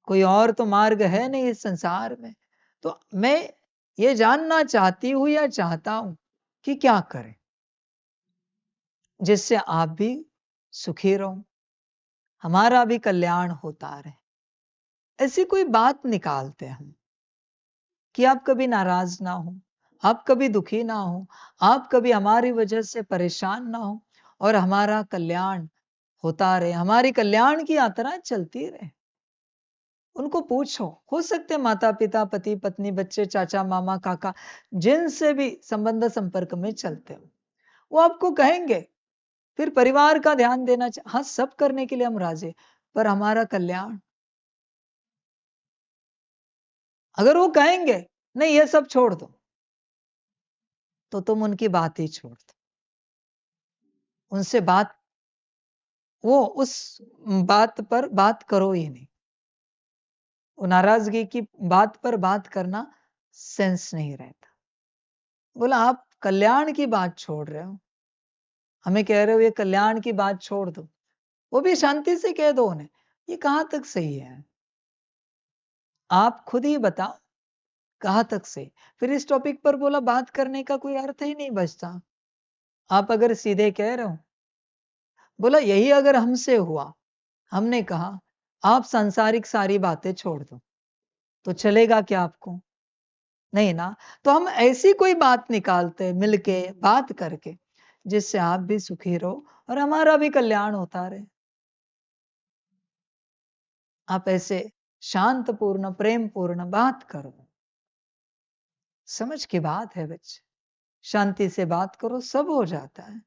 कोई और तो मार्ग है नहीं इस संसार में। तो मैं ये जानना चाहती हूं या चाहता हूं कि क्या करें जिससे आप भी सुखी रहो, हमारा भी कल्याण होता रहे। ऐसी कोई बात निकालते हम कि आप कभी नाराज ना हो, आप कभी दुखी ना हो, आप कभी हमारी वजह से परेशान ना हो, और हमारा कल्याण होता रहे, हमारी कल्याण की यात्रा चलती रहे। उनको पूछो, हो सकते माता पिता पति पत्नी बच्चे चाचा मामा काका जिनसे भी संबंध संपर्क में चलते हो, वो आपको कहेंगे। फिर परिवार का ध्यान देना हाँ, सब करने के लिए हम राजी, पर हमारा कल्याण, अगर वो कहेंगे नहीं ये सब छोड़ दो, तो तुम उनकी बात ही छोड़ दो, उनसे बात, वो उस बात पर बात करो ही नहीं। वो नाराजगी की बात पर बात करना सेंस नहीं रहता। बोला आप कल्याण की बात छोड़ रहे हो, हमें कह रहे हो ये कल्याण की बात छोड़ दो, वो भी शांति से कह दो उन्हें, ये कहां तक सही है? आप खुद ही बताओ कहां तक सही। फिर इस टॉपिक पर बोला बात करने का कोई अर्थ ही नहीं बचता। आप अगर सीधे कह रहे हो, बोला यही अगर हमसे हुआ, हमने कहा आप सांसारिक सारी बातें छोड़ दो, तो चलेगा क्या आपको? नहीं ना। तो हम ऐसी कोई बात निकालते हैं मिलके, बात करके, जिससे आप भी सुखी रहो और हमारा भी कल्याण होता रहे। आप ऐसे शांतपूर्ण, प्रेम पूर्ण बात करो। समझ की बात है बच्चे। शांति से बात करो, सब हो जाता है।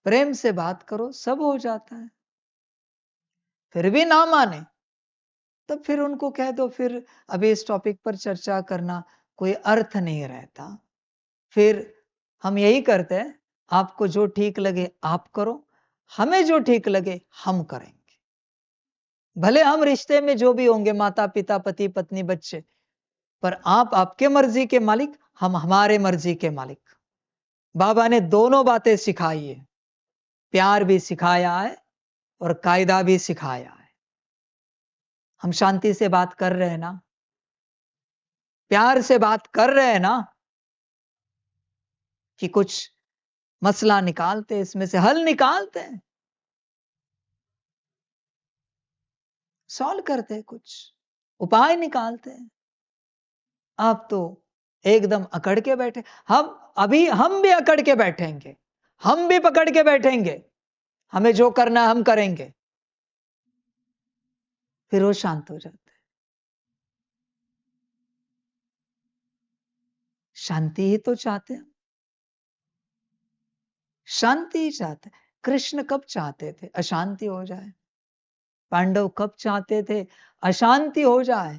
प्रेम से बात करो, सब हो जाता है। फिर भी ना माने, तब फिर उनको कह दो, फिर अभी इस टॉपिक पर चर्चा करना कोई अर्थ नहीं रहता। फिर हम यही करते हैं, आपको जो ठीक लगे आप करो, हमें जो ठीक लगे हम करेंगे। भले हम रिश्ते में जो भी होंगे, माता पिता, पति पत्नी, बच्चे, पर आप आपके मर्जी के मालिक, हम हमारे मर्जी के मालिक। बाबा ने दोनों बातें सिखाई है, प्यार भी सिखाया है और कायदा भी सिखाया है। हम शांति से बात कर रहे हैं ना, प्यार से बात कर रहे हैं ना, कि कुछ मसला निकालते, इसमें से हल निकालते हैं, सॉल्व करते हैं, कुछ उपाय निकालते हैं। आप तो एकदम अकड़ के बैठे। हम भी अकड़ के बैठेंगे, हम भी पकड़ के बैठेंगे, हमें जो करना है हम करेंगे। फिर वो शांत हो जाते हैं। शांति ही तो चाहते हैं, शांति ही चाहते हैं। कृष्ण कब चाहते थे अशांति हो जाए? पांडव कब चाहते थे अशांति हो जाए?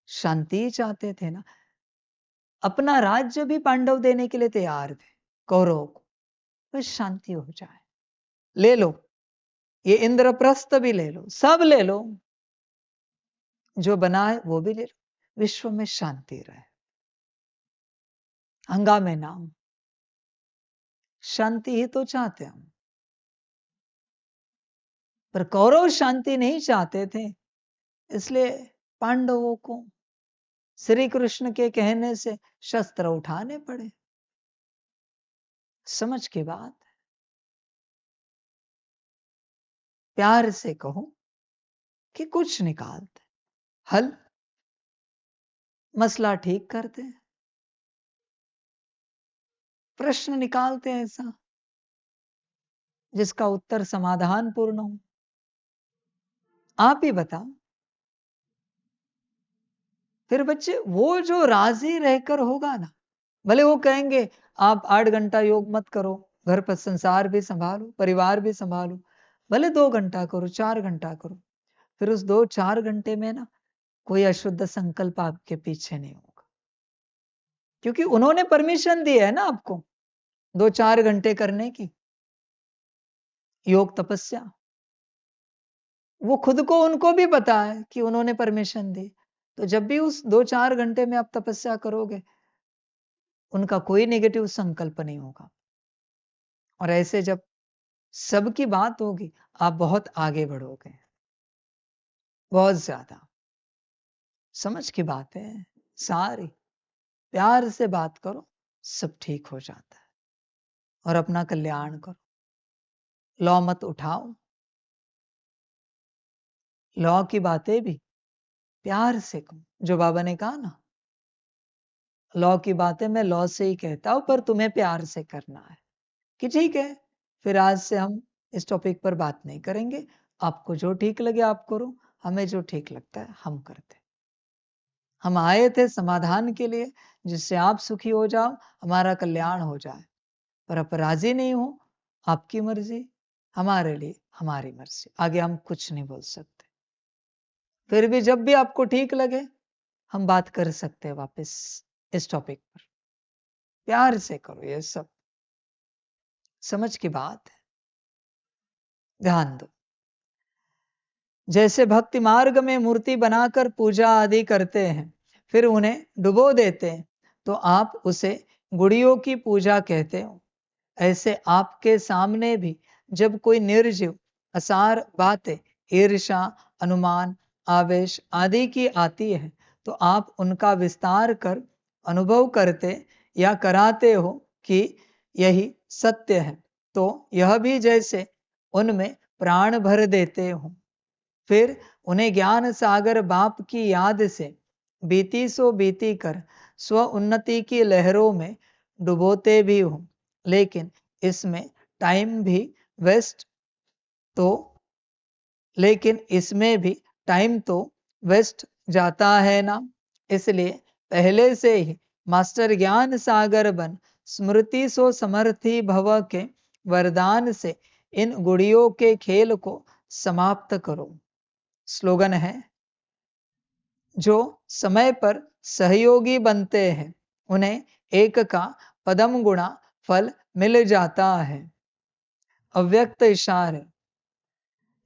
शांति ही चाहते थे ना। अपना राज्य भी पांडव देने के लिए तैयार थे कौरवों को, बस शांति हो जाए। ले लो, ये इंद्रप्रस्थ भी ले लो, सब ले लो, जो बना है वो भी ले लो, विश्व में शांति रहे, हंगामे ना हो। शांति ही तो चाहते हम, पर कौरव शांति नहीं चाहते थे, इसलिए पांडवों को श्री कृष्ण के कहने से शस्त्र उठाने पड़े। समझ की बात है। प्यार से कहो कि कुछ निकालते, हल, मसला ठीक करते, प्रश्न निकालते हैं ऐसा जिसका उत्तर समाधान पूर्ण हो। आप ही बताओ। फिर बच्चे वो जो राजी रहकर होगा ना, भले वो कहेंगे आप 8 घंटा योग मत करो, घर पर संसार भी संभालो, परिवार भी संभालो, भले 2 घंटा करो, 4 घंटा करो, फिर उस 2-4 घंटे में ना कोई अशुद्ध संकल्प आपके पीछे नहीं होगा, क्योंकि उन्होंने परमिशन दी है ना आपको 2-4 घंटे करने की योग तपस्या। वो खुद को, उनको भी पता है कि उन्होंने परमिशन दी, तो जब भी उस 2-4 घंटे में आप तपस्या करोगे, उनका कोई नेगेटिव संकल्प नहीं होगा। और ऐसे जब सबकी बात होगी, आप बहुत आगे बढ़ोगे, बहुत ज्यादा। समझ की बात है सारी। प्यार से बात करो, सब ठीक हो जाता है। और अपना कल्याण करो, लौ मत उठाओ। लौ की बातें भी प्यार से कहो, जो बाबा ने कहा ना, लौ की बातें मैं लौ से ही कहता हूं, पर तुम्हें प्यार से करना है। कि ठीक है, फिर आज से हम इस टॉपिक पर बात नहीं करेंगे, आपको जो ठीक लगे आप करो, हमें जो ठीक लगता है हम करते। हम आए थे समाधान के लिए, जिससे आप सुखी हो जाओ, हमारा कल्याण हो जाए। पर आप राजी नहीं हो, आपकी मर्जी, हमारे लिए हमारी मर्जी, आगे हम कुछ नहीं बोल सकते। फिर भी जब भी आपको ठीक लगे, हम बात कर सकते हैं वापस इस टॉपिक पर। प्यार से करो ये सब। समझ की बात है, ध्यान दो। जैसे भक्ति मार्ग में मूर्ति बनाकर पूजा आदि करते हैं, फिर उन्हें डुबो देते हैं, तो आप उसे गुड़ियों की पूजा कहते हो। ऐसे आपके सामने भी जब कोई निर्जीव असार बातें, ईर्षा, अनुमान, आवेश आदि की आती है, तो आप उनका विस्तार कर अनुभव करते या कराते हो कि यही सत्य है, तो यह भी जैसे उनमें प्राण भर देते हो। फिर उन्हें ज्ञान सागर बाप की याद से बीती सो बीती कर स्व उन्नति की लहरों में डुबोते भी हूं, लेकिन इसमें टाइम भी वेस्ट तो लेकिन इसमें भी टाइम तो वेस्ट जाता है ना। इसलिए पहले से ही मास्टर ज्ञान सागर बन स्मृति सो समर्थी भव के वरदान से इन गुड़ियों के खेल को समाप्त करो। स्लोगन है, जो समय पर सहयोगी बनते हैं उन्हें एक का पदम गुणा फल मिल जाता है। अव्यक्त इशारे,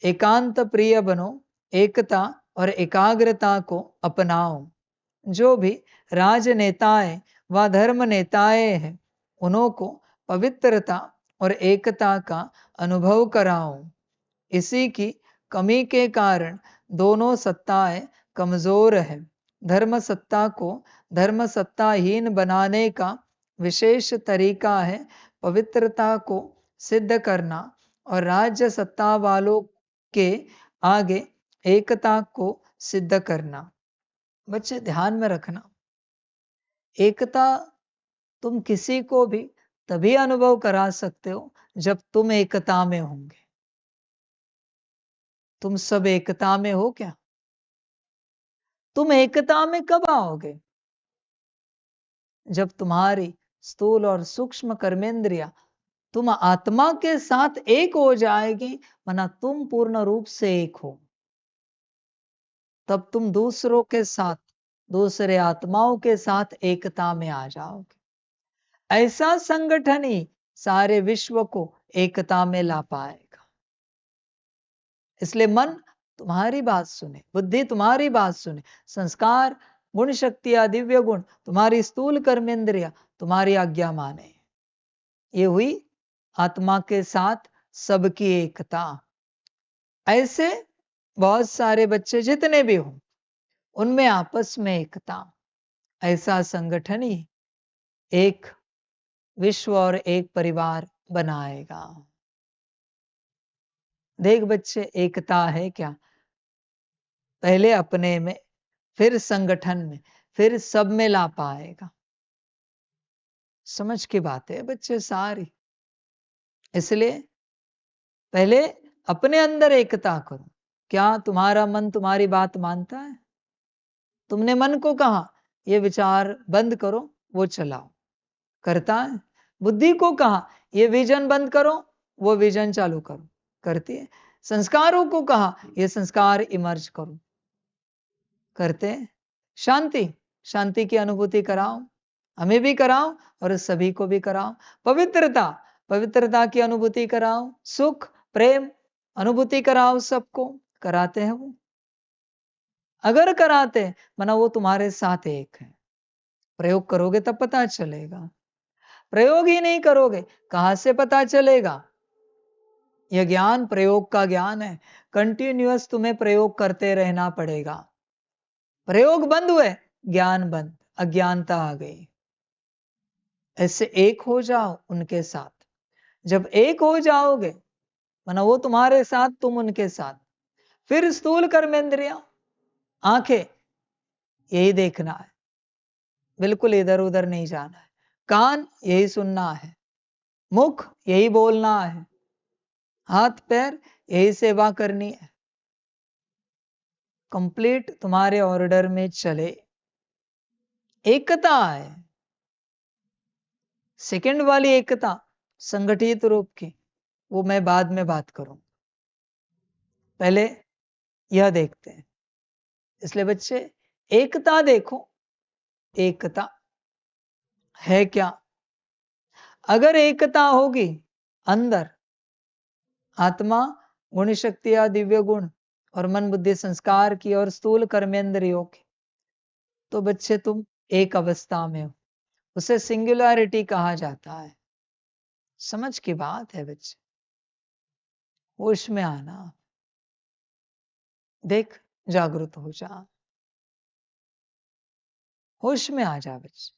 एकांत प्रिय बनो, एकता और एकाग्रता को अपनाओ। जो भी राजनेताएं व धर्म नेताएं हैं उन्हों को पवित्रता और एकता का अनुभव कराओ। इसी की कमी के कारण दोनों सत्ताएं कमजोर है। धर्म सत्ता को धर्म सत्ताहीन बनाने का विशेष तरीका है पवित्रता को सिद्ध करना और राज्य सत्ता वालों के आगे एकता को सिद्ध करना। बच्चे ध्यान में रखना, एकता तुम किसी को भी तभी अनुभव करा सकते हो जब तुम एकता में होंगे। तुम सब एकता में हो क्या? तुम एकता में कब आओगे? जब तुम्हारी स्थूल और सूक्ष्म कर्मेंद्रिया तुम आत्मा के साथ एक हो जाएगी, माना तुम पूर्ण रूप से एक हो। तब तुम दूसरों के साथ, दूसरे आत्माओं के साथ एकता में आ जाओगे। ऐसा संगठन ही सारे विश्व को एकता में ला पाएगा। इसलिए मन तुम्हारी बात सुने, बुद्धि तुम्हारी बात सुने, संस्कार, गुण शक्तियां, दिव्य गुण, तुम्हारी स्थूल कर्मेंद्रिया तुम्हारी आज्ञा माने। ये हुई आत्मा के साथ सबकी एकता। ऐसे बहुत सारे बच्चे जितने भी हों उनमें आपस में एकता। ऐसा संगठन ही एक विश्व और एक परिवार बनाएगा। देख बच्चे, एकता है क्या? पहले अपने में, फिर संगठन में, फिर सब में ला पाएगा। समझ की बात है बच्चे सारी। इसलिए पहले अपने अंदर एकता करो। क्या तुम्हारा मन तुम्हारी बात मानता है? तुमने मन को कहा ये विचार बंद करो, वो चलाओ, करता है? बुद्धि को कहा ये विजन बंद करो, वो विजन चालू करो, करती है? संस्कारों को कहा ये संस्कार इमर्ज करो, करते हैं? शांति, शांति की अनुभूति कराओ, हमें भी कराओ और सभी को भी कराओ। पवित्रता, पवित्रता की अनुभूति कराओ। सुख, प्रेम, अनुभूति कराओ, सबको कराते हैं वो। अगर कराते हैं माना वो तुम्हारे साथ एक है। प्रयोग करोगे तब पता चलेगा। प्रयोग ही नहीं करोगे कहां से पता चलेगा? यह ज्ञान प्रयोग का ज्ञान है। कंटिन्यूअस तुम्हें प्रयोग करते रहना पड़ेगा। प्रयोग बंद हुए, ज्ञान बंद, अज्ञानता आ गई। ऐसे एक हो जाओ उनके साथ। जब एक हो जाओगे माना वो तुम्हारे साथ, तुम उनके साथ। फिर स्थूल कर्मेंद्रिया, आंखें, यही देखना है, बिल्कुल इधर उधर नहीं जाना है। कान, यही सुनना है। मुख, यही बोलना है। हाथ पैर, यही सेवा करनी है। कंप्लीट तुम्हारे ऑर्डर में चले। एकता है। सेकंड वाली एकता संगठित रूप की, वो मैं बाद में बात करूं। पहले यह देखते हैं। इसलिए बच्चे एकता देखो, एकता है क्या? अगर एकता होगी अंदर, आत्मा, गुण शक्तियां, दिव्य गुण और मन बुद्धि संस्कार की और स्थूल कर्मेंद्रियों की, तो बच्चे तुम एक अवस्था में हो। उसे सिंगुलैरिटी कहा जाता है। समझ की बात है बच्चे। होश में आना, देख, जागृत हो जा, होश में आ जा बच्चे,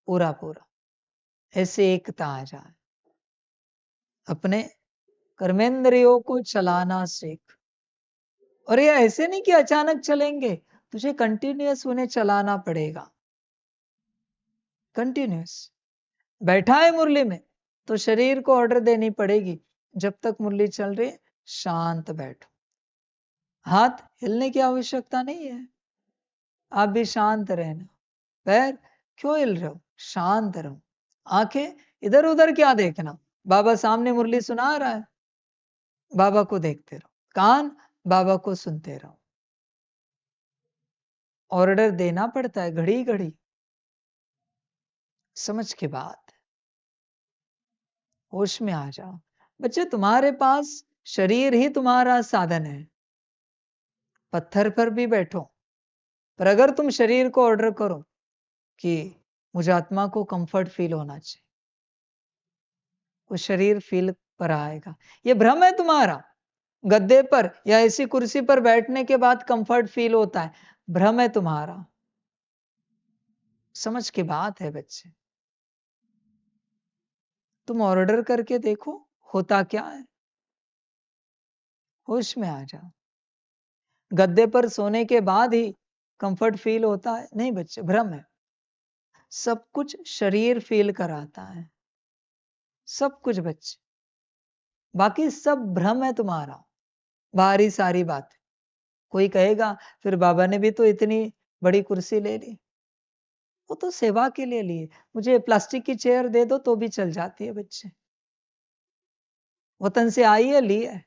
पूरा पूरा ऐसे एकता आ जाए। अपने कर्मेंद्रियों को चलाना सीख। और ये ऐसे नहीं कि अचानक चलेंगे, तुझे कंटिन्यूअस उन्हें चलाना पड़ेगा, कंटिन्यूअस। बैठा है मुरली में तो शरीर को ऑर्डर देनी पड़ेगी, जब तक मुरली चल रही है शांत बैठो। हाथ हिलने की आवश्यकता नहीं है, आप भी शांत रहना। पैर क्यों हिल रहे हो, शांत रहो। आंखें इधर उधर क्या देखना, बाबा सामने मुरली सुना रहा है, बाबा को देखते रहो। कान बाबा को सुनते रहो। ऑर्डर देना पड़ता है घड़ी घड़ी, समझ के बाद होश में आ जाओ। बच्चे तुम्हारे पास शरीर ही तुम्हारा साधन है, पत्थर पर भी बैठो, पर अगर तुम शरीर को ऑर्डर करो कि मुझे आत्मा को कंफर्ट फील होना चाहिए, वो शरीर फील पर आएगा। ये भ्रम है तुम्हारा, गद्दे पर या ऐसी कुर्सी पर बैठने के बाद कंफर्ट फील होता है, भ्रम है तुम्हारा। समझ की बात है बच्चे, तुम ऑर्डर करके देखो होता क्या है, होश में आ जाओ। गद्दे पर सोने के बाद ही कंफर्ट फील होता है, नहीं बच्चे, भ्रम है। सब कुछ शरीर फील कराता है, सब कुछ बच्चे, बाकी सब भ्रम है तुम्हारा, बाहरी सारी बात। कोई कहेगा फिर बाबा ने भी तो इतनी बड़ी कुर्सी ले ली, वो तो सेवा के लिए लिए, मुझे प्लास्टिक की चेयर दे दो तो भी चल जाती है बच्चे, वतन से आई है ली है,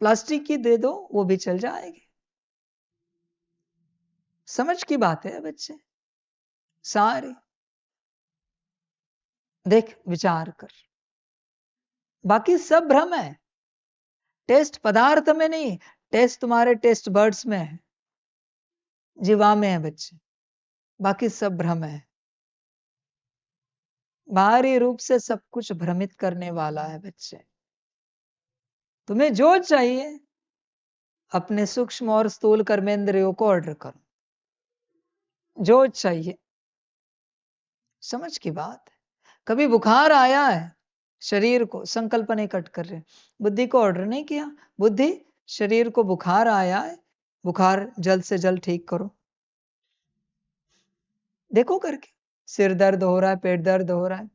प्लास्टिक की दे दो वो भी चल जाएगी। समझ की बात है बच्चे सारी, देख विचार कर, बाकी सब भ्रम है। टेस्ट पदार्थ में नहीं, टेस्ट तुम्हारे टेस्ट बर्ड्स में है, जीवा में है बच्चे, बाकी सब भ्रम है। बाहरी रूप से सब कुछ भ्रमित करने वाला है बच्चे। तुम्हें जो चाहिए अपने सूक्ष्म और स्थूल कर्मेंद्रियों को ऑर्डर करो, जो चाहिए। समझ की बात है। कभी बुखार आया है, शरीर को संकल्प नहीं कट कर रहे, बुद्धि को ऑर्डर नहीं किया, बुद्धि शरीर को बुखार आया है, बुखार जल्द से जल्द ठीक करो। देखो करके, सिर दर्द हो रहा है, पेट दर्द हो रहा है,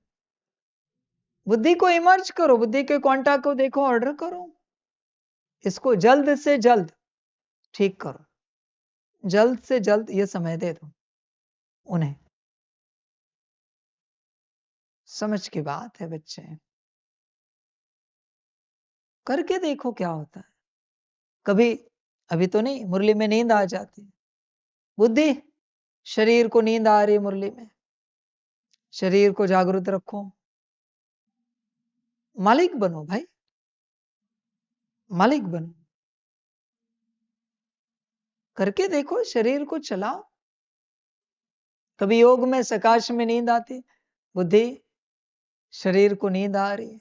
बुद्धि को इमर्ज करो, बुद्धि के कांटेक्ट को देखो, ऑर्डर करो, इसको जल्द से जल्द ठीक करो, जल्द से जल्द ये समय दे दो उन्हें। समझ की बात है बच्चे, करके देखो क्या होता है। कभी अभी तो नहीं, मुरली में नींद आ जाती, बुद्धि शरीर को नींद आ रही है, मुरली में शरीर को जागृत रखो, मालिक बनो भाई, मालिक बनो, करके देखो, शरीर को चलाओ। कभी योग में सकाश में नींद आती, बुद्धि शरीर को नींद आ रही है,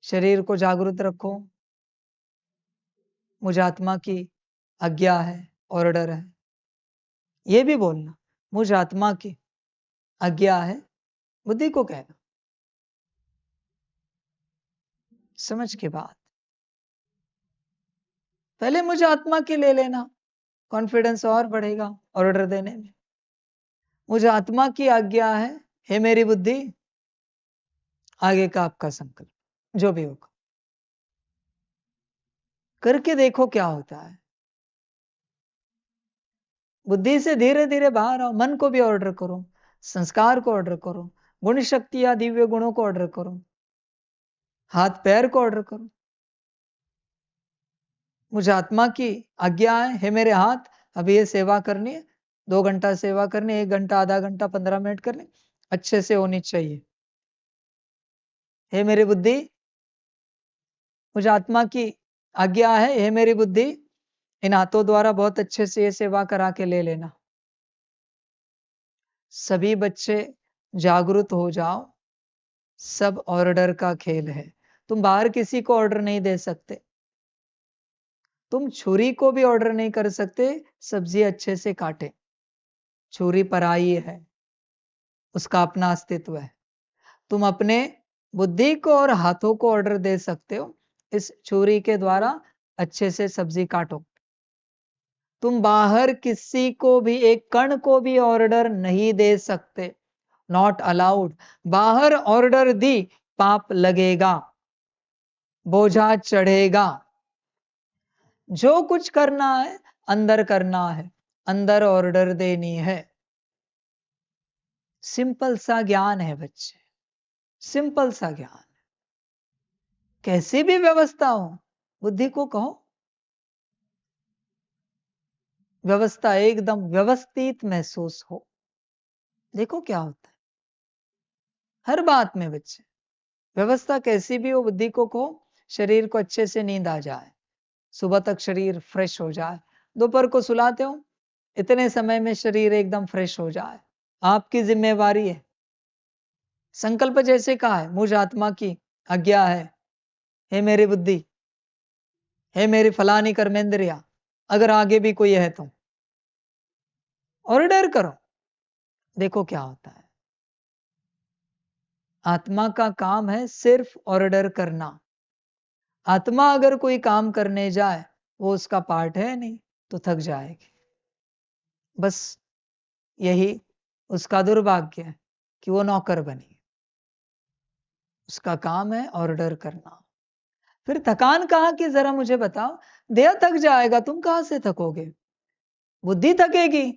शरीर को जागृत रखो, मुझे आत्मा की आज्ञा है, ऑर्डर है, ये भी बोलना, मुझे आत्मा की आज्ञा है, बुद्धि को कहना। समझ के बाद पहले मुझे आत्मा की ले लेना, कॉन्फिडेंस और बढ़ेगा ऑर्डर देने में। मुझे आत्मा की आज्ञा है, हे मेरी बुद्धि, आगे का आपका संकल्प जो भी होगा, करके देखो क्या होता है। बुद्धि से धीरे धीरे बाहर आओ, मन को भी ऑर्डर करो, संस्कार को ऑर्डर करो, गुण शक्ति या दिव्य गुणों को ऑर्डर करो, हाथ पैर को ऑर्डर करो। मुझे आत्मा की आज्ञा है, हे मेरे हाथ, अभी ये सेवा करनी है, 2 घंटा सेवा करनी है, 1 घंटा, आधा घंटा, 15 मिनट करनी, अच्छे से होनी चाहिए। हे मेरी बुद्धि, मुझे आत्मा की आज्ञा है, हे मेरी बुद्धि, इन हाथों द्वारा बहुत अच्छे से ये सेवा करा के ले लेना। सभी बच्चे जागृत हो जाओ, सब ऑर्डर का खेल है। तुम बाहर किसी को ऑर्डर नहीं दे सकते, तुम छुरी को भी ऑर्डर नहीं कर सकते सब्जी अच्छे से काटे, छुरी पराई है, उसका अपना अस्तित्व है। तुम अपने बुद्धि को और हाथों को ऑर्डर दे सकते हो, इस छुरी के द्वारा अच्छे से सब्जी काटो। तुम बाहर किसी को भी एक कण को भी ऑर्डर नहीं दे सकते, नॉट अलाउड। बाहर ऑर्डर दी पाप लगेगा, बोझा चढ़ेगा। जो कुछ करना है अंदर करना है, अंदर ऑर्डर देनी है। सिंपल सा ज्ञान है बच्चे, सिंपल सा ज्ञान। कैसी भी व्यवस्था हो, बुद्धि को कहो व्यवस्था एकदम व्यवस्थित महसूस हो। देखो क्या होता है हर बात में बच्चे। व्यवस्था कैसी भी हो, बुद्धि को कहो शरीर को अच्छे से नींद आ जाए, सुबह तक शरीर फ्रेश हो जाए। दोपहर को सुलाते हो, इतने समय में शरीर एकदम फ्रेश हो जाए। आपकी जिम्मेवारी है। संकल्प जैसे कहा है, मुझ आत्मा की आज्ञा है, हे मेरी बुद्धि, हे मेरी फलानी कर्मेंद्रिया, अगर आगे भी कोई है तो ऑर्डर करो। देखो क्या होता है। आत्मा का काम है सिर्फ ऑर्डर करना। आत्मा अगर कोई काम करने जाए, वो उसका पार्ट है नहीं, तो थक जाएगी। बस यही उसका दुर्भाग्य है कि वो नौकर बनी। उसका काम है ऑर्डर करना। फिर थकान कहां की, जरा मुझे बताओ। देह थक जाएगा, तुम कहां से थकोगे? बुद्धि थकेगी,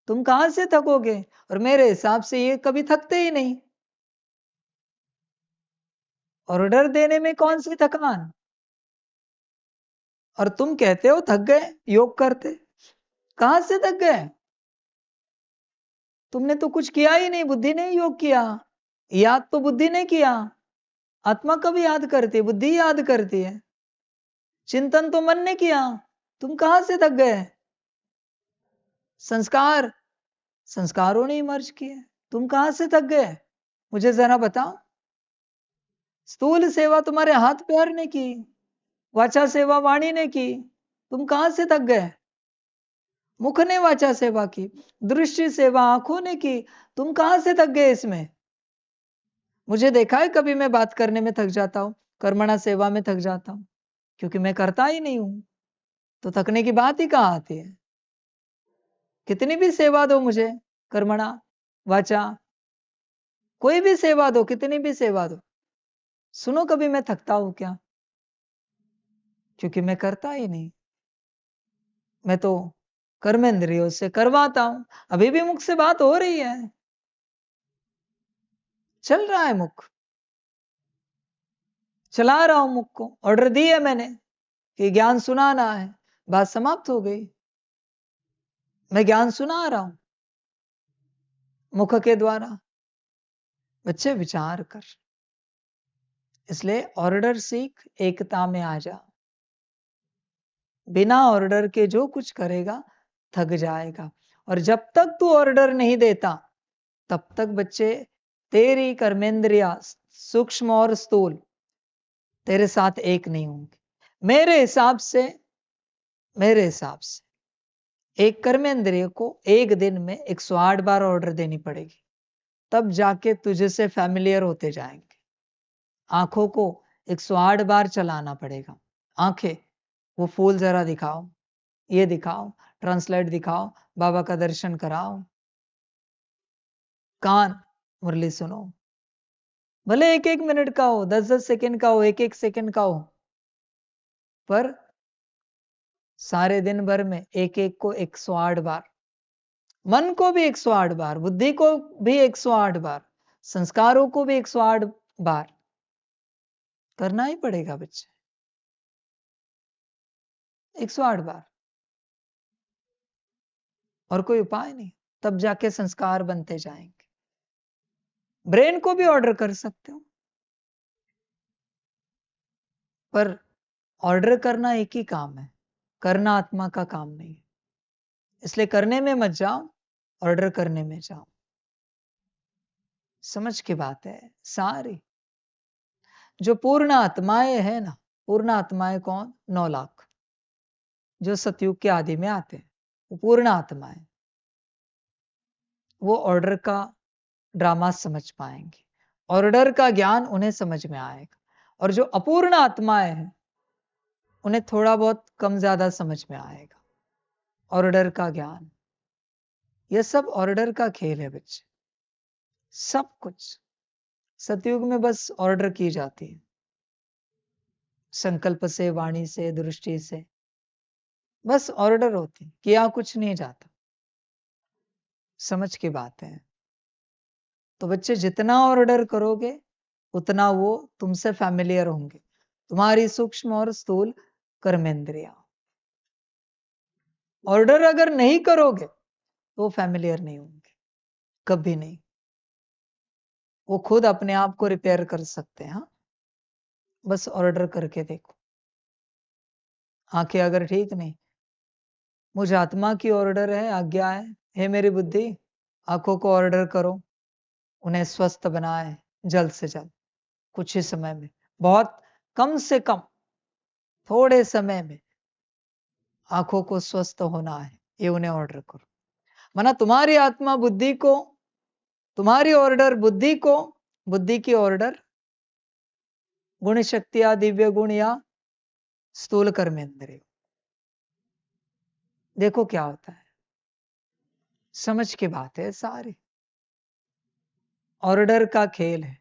तुम कहां से थकोगे? और मेरे हिसाब से ये कभी थकते ही नहीं। ऑर्डर देने में कौन सी थकान? और तुम कहते हो थक गए योग करते, कहां से थक गए? तुमने तो कुछ किया ही नहीं, बुद्धि ने योग किया। याद तो बुद्धि ने किया। आत्मा कभी याद करती है, बुद्धि याद करती है। चिंतन तो मन ने किया, तुम कहां से थक गए? संस्कार, संस्कारों ने मर्ज किए, तुम कहां से थक गए? मुझे जरा बताओ। स्थूल सेवा तुम्हारे हाथ पैर ने की, वाचा सेवा वाणी ने की, तुम कहां से थक गए? मुख ने वाचा सेवा की, दृष्टि सेवा आंखों ने की, तुम कहां से थक गए इसमें? मुझे देखा है कभी मैं बात करने में थक जाता हूं, कर्मणा सेवा में थक जाता हूं, क्योंकि मैं करता ही नहीं हूं। तो थकने की बात ही कहां आती है? कितनी भी सेवा दो मुझे, कर्मणा, वाचा, कोई भी सेवा दो, कितनी भी सेवा दो, सुनो कभी मैं थकता हूं क्या? क्योंकि मैं करता ही नहीं। मैं तो कर्मेंद्रियों से करवाता हूं। अभी भी मुख से बात हो रही है, चल रहा है मुख, चला रहा हूं मुख को। ऑर्डर दी है मैंने कि ज्ञान सुनाना है, बात समाप्त हो गई। मैं ज्ञान सुना रहा हूं मुख के द्वारा। बच्चे विचार कर। इसलिए ऑर्डर सीख, एकता में आ जा। बिना ऑर्डर के जो कुछ करेगा थक जाएगा। और जब तक तू ऑर्डर नहीं देता, तब तक बच्चे तेरी कर्मेंद्रिया सूक्ष्म और स्थूल तेरे साथ एक नहीं होंगे। मेरे हिसाब से एक कर्मेंद्रिय को एक दिन में 108 बार ऑर्डर देनी पड़ेगी, तब जाके तुझे से फैमिलियर होते जाएंगे। आंखों को 108 बार चलाना पड़ेगा। आंखें, वो फूल जरा दिखाओ, ये दिखाओ, ट्रांसलेट दिखाओ, बाबा का दर्शन कराओ। कान, मुरली सुनो, भले 1-1 मिनट का हो, 10-10 सेकंड का हो, 1-1 सेकंड का हो, पर सारे दिन भर में एक को 108 बार, मन को भी 108 बार, बुद्धि को भी 108 बार, संस्कारों को भी 108 बार करना ही पड़ेगा बच्चे। 108 बार, और कोई उपाय नहीं। तब जाके संस्कार बनते जाएंगे। ब्रेन को भी ऑर्डर कर सकते हो, पर ऑर्डर करना एक ही काम है, करना आत्मा का काम नहीं है। इसलिए करने में मत जाओ, ऑर्डर करने में जाओ। समझ की बात है सारी। जो पूर्ण आत्माएं है ना, पूर्ण आत्माएं कौन? 9 लाख जो सतयुग के आदि में आते हैं, वो पूर्ण आत्माएं। वो ऑर्डर का ड्रामा समझ पाएंगे, ऑर्डर का ज्ञान उन्हें समझ में आएगा। और जो अपूर्ण आत्माएं हैं, उन्हें थोड़ा बहुत कम ज्यादा समझ में आएगा। ऑर्डर का ज्ञान, यह सब ऑर्डर का खेल है बच्चे। सब कुछ सतयुग में बस ऑर्डर की जाती है, संकल्प से, वाणी से, दृष्टि से, बस ऑर्डर होती, किया कुछ नहीं जाता। समझ की बात है। तो बच्चे जितना ऑर्डर करोगे उतना वो तुमसे फैमिलियर होंगे, तुम्हारी सूक्ष्म और स्थूल कर्मेंद्रिया। ऑर्डर अगर नहीं करोगे तो फैमिलियर नहीं होंगे, कभी नहीं। वो खुद अपने आप को रिपेयर कर सकते हैं। हाँ, बस ऑर्डर करके देखो। आंखें अगर ठीक नहीं, मुझे आत्मा की ऑर्डर है, आज्ञा है, हे मेरी बुद्धि आंखों को ऑर्डर करो, उन्हें स्वस्थ बनाए जल्द से जल्द, कुछ ही समय में, बहुत कम से कम थोड़े समय में आंखों को स्वस्थ होना है, ये उन्हें ऑर्डर करो। माना तुम्हारी आत्मा बुद्धि को, तुम्हारी ऑर्डर बुद्धि को, बुद्धि की ऑर्डर गुण शक्तियां, दिव्य गुण या स्थूल कर्मेंद्रिय। देखो क्या होता है, समझ की बात है सारी। ऑर्डर का खेल है,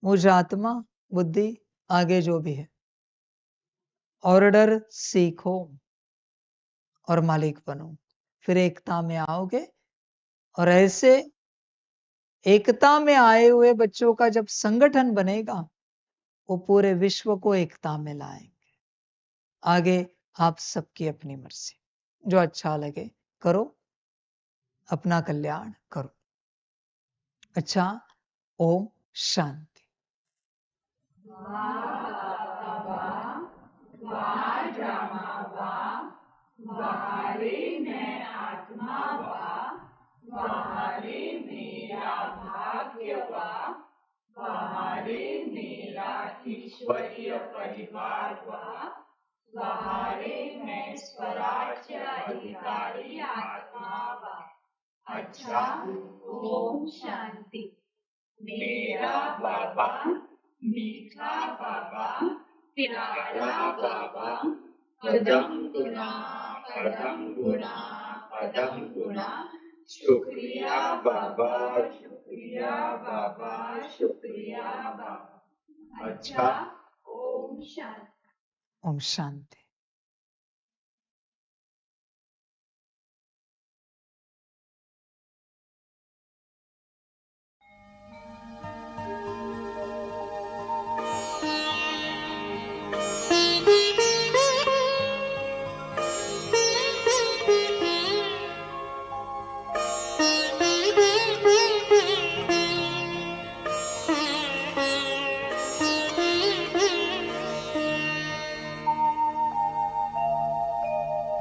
मुझ आत्मा बुद्धि आगे जो भी है, ऑर्डर सीखो और मालिक बनो, फिर एकता में आओगे। और ऐसे एकता में आए हुए बच्चों का जब संगठन बनेगा, वो पूरे विश्व को एकता में लाएंगे। आगे आप सबकी अपनी मर्जी, जो अच्छा लगे करो, अपना कल्याण करो। अच्छा, ओम शांति। बहारे मैं आत्मा वा, बहारे मेरा भाग्य वा, बहारे मेरा ईश्वरीय परिवार वा, बहारे मैं स्वराज्य अधिकारी आत्मा वा। अच्छा, ओम शांति। मेरा बाबा, मीठा बाबा, प्यारा बाबा, पदम गुना, पदम गुना, पदम गुना। शुक्रिया बाबा, शुक्रिया बाबा, शुक्रिया बाबा। अच्छा, ओम शांति। ओम शांति।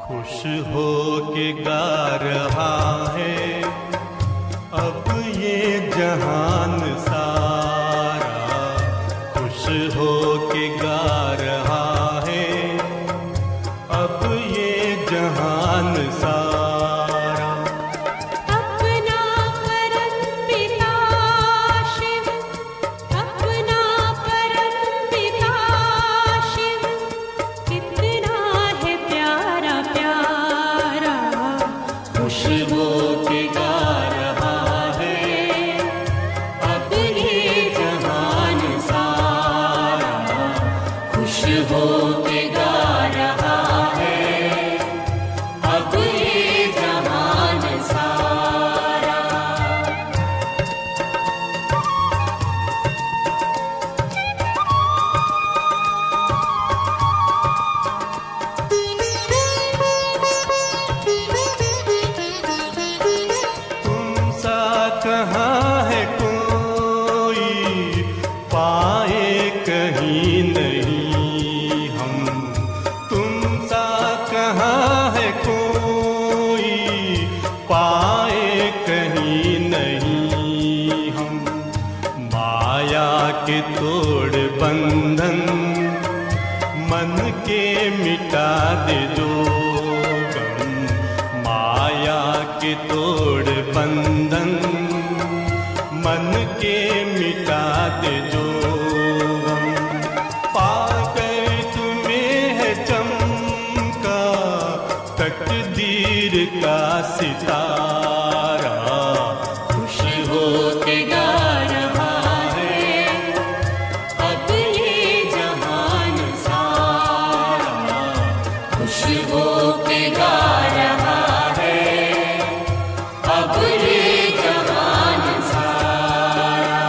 खुश हो के गा रहा है अब ये जहान सारा, खुश हो के गा रहा है अब ये जहान सारा। अपना परम पिता शिव, अपना परम पिता शिव, कितना है प्यारा प्यारा। खुश हो के गा रहा है अब ये जहान सारा, खुश हो के गा रहा है अब ये जहान सारा। तुम सा कहाँ है कोई, पाए कहीं नहीं हम। तुम सा कहाँ है कोई, पाए कहीं नहीं हम। माया के तोड़ बंधन मन के मिटा दे जो गम, माया के तोड़ बंधन मन के मिटा दे जो गम। पाकर तुम्हें है चमत्कार तकदीर का सितारा खुश हो के गा रहा है अब ये जहान सारा, खुश हो के गा रहा है अब ये जहान सारा।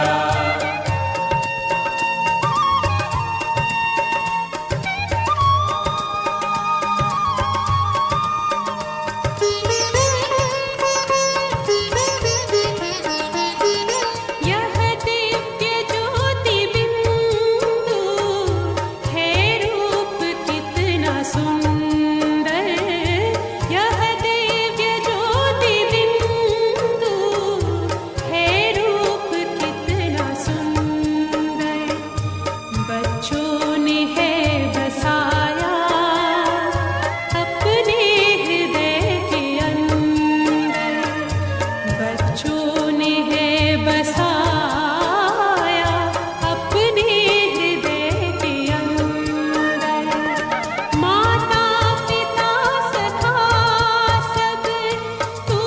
यह दिव्य ज्योति बिंदु है रूप कितना सुंदर, यह दिव्य ज्योति बिंदु है रूप कितना सुंदर। बच्चों ने है बसाया अपने हृदय के अंदर, बच्चों ने है बसाया अपने हृदय के अंदर। माता पिता सखा सब तू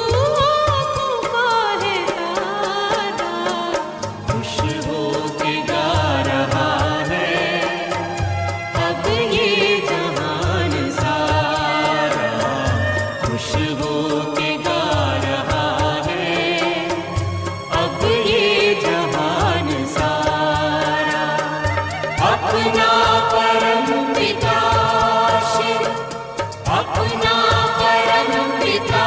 आँखों का है तारा, खुश हो के गा रहा है अब ये जहान सारा, खुश हो के गा रहा है अब ये जहान सारा। अपना परम पिता शिव, अपना परम पिता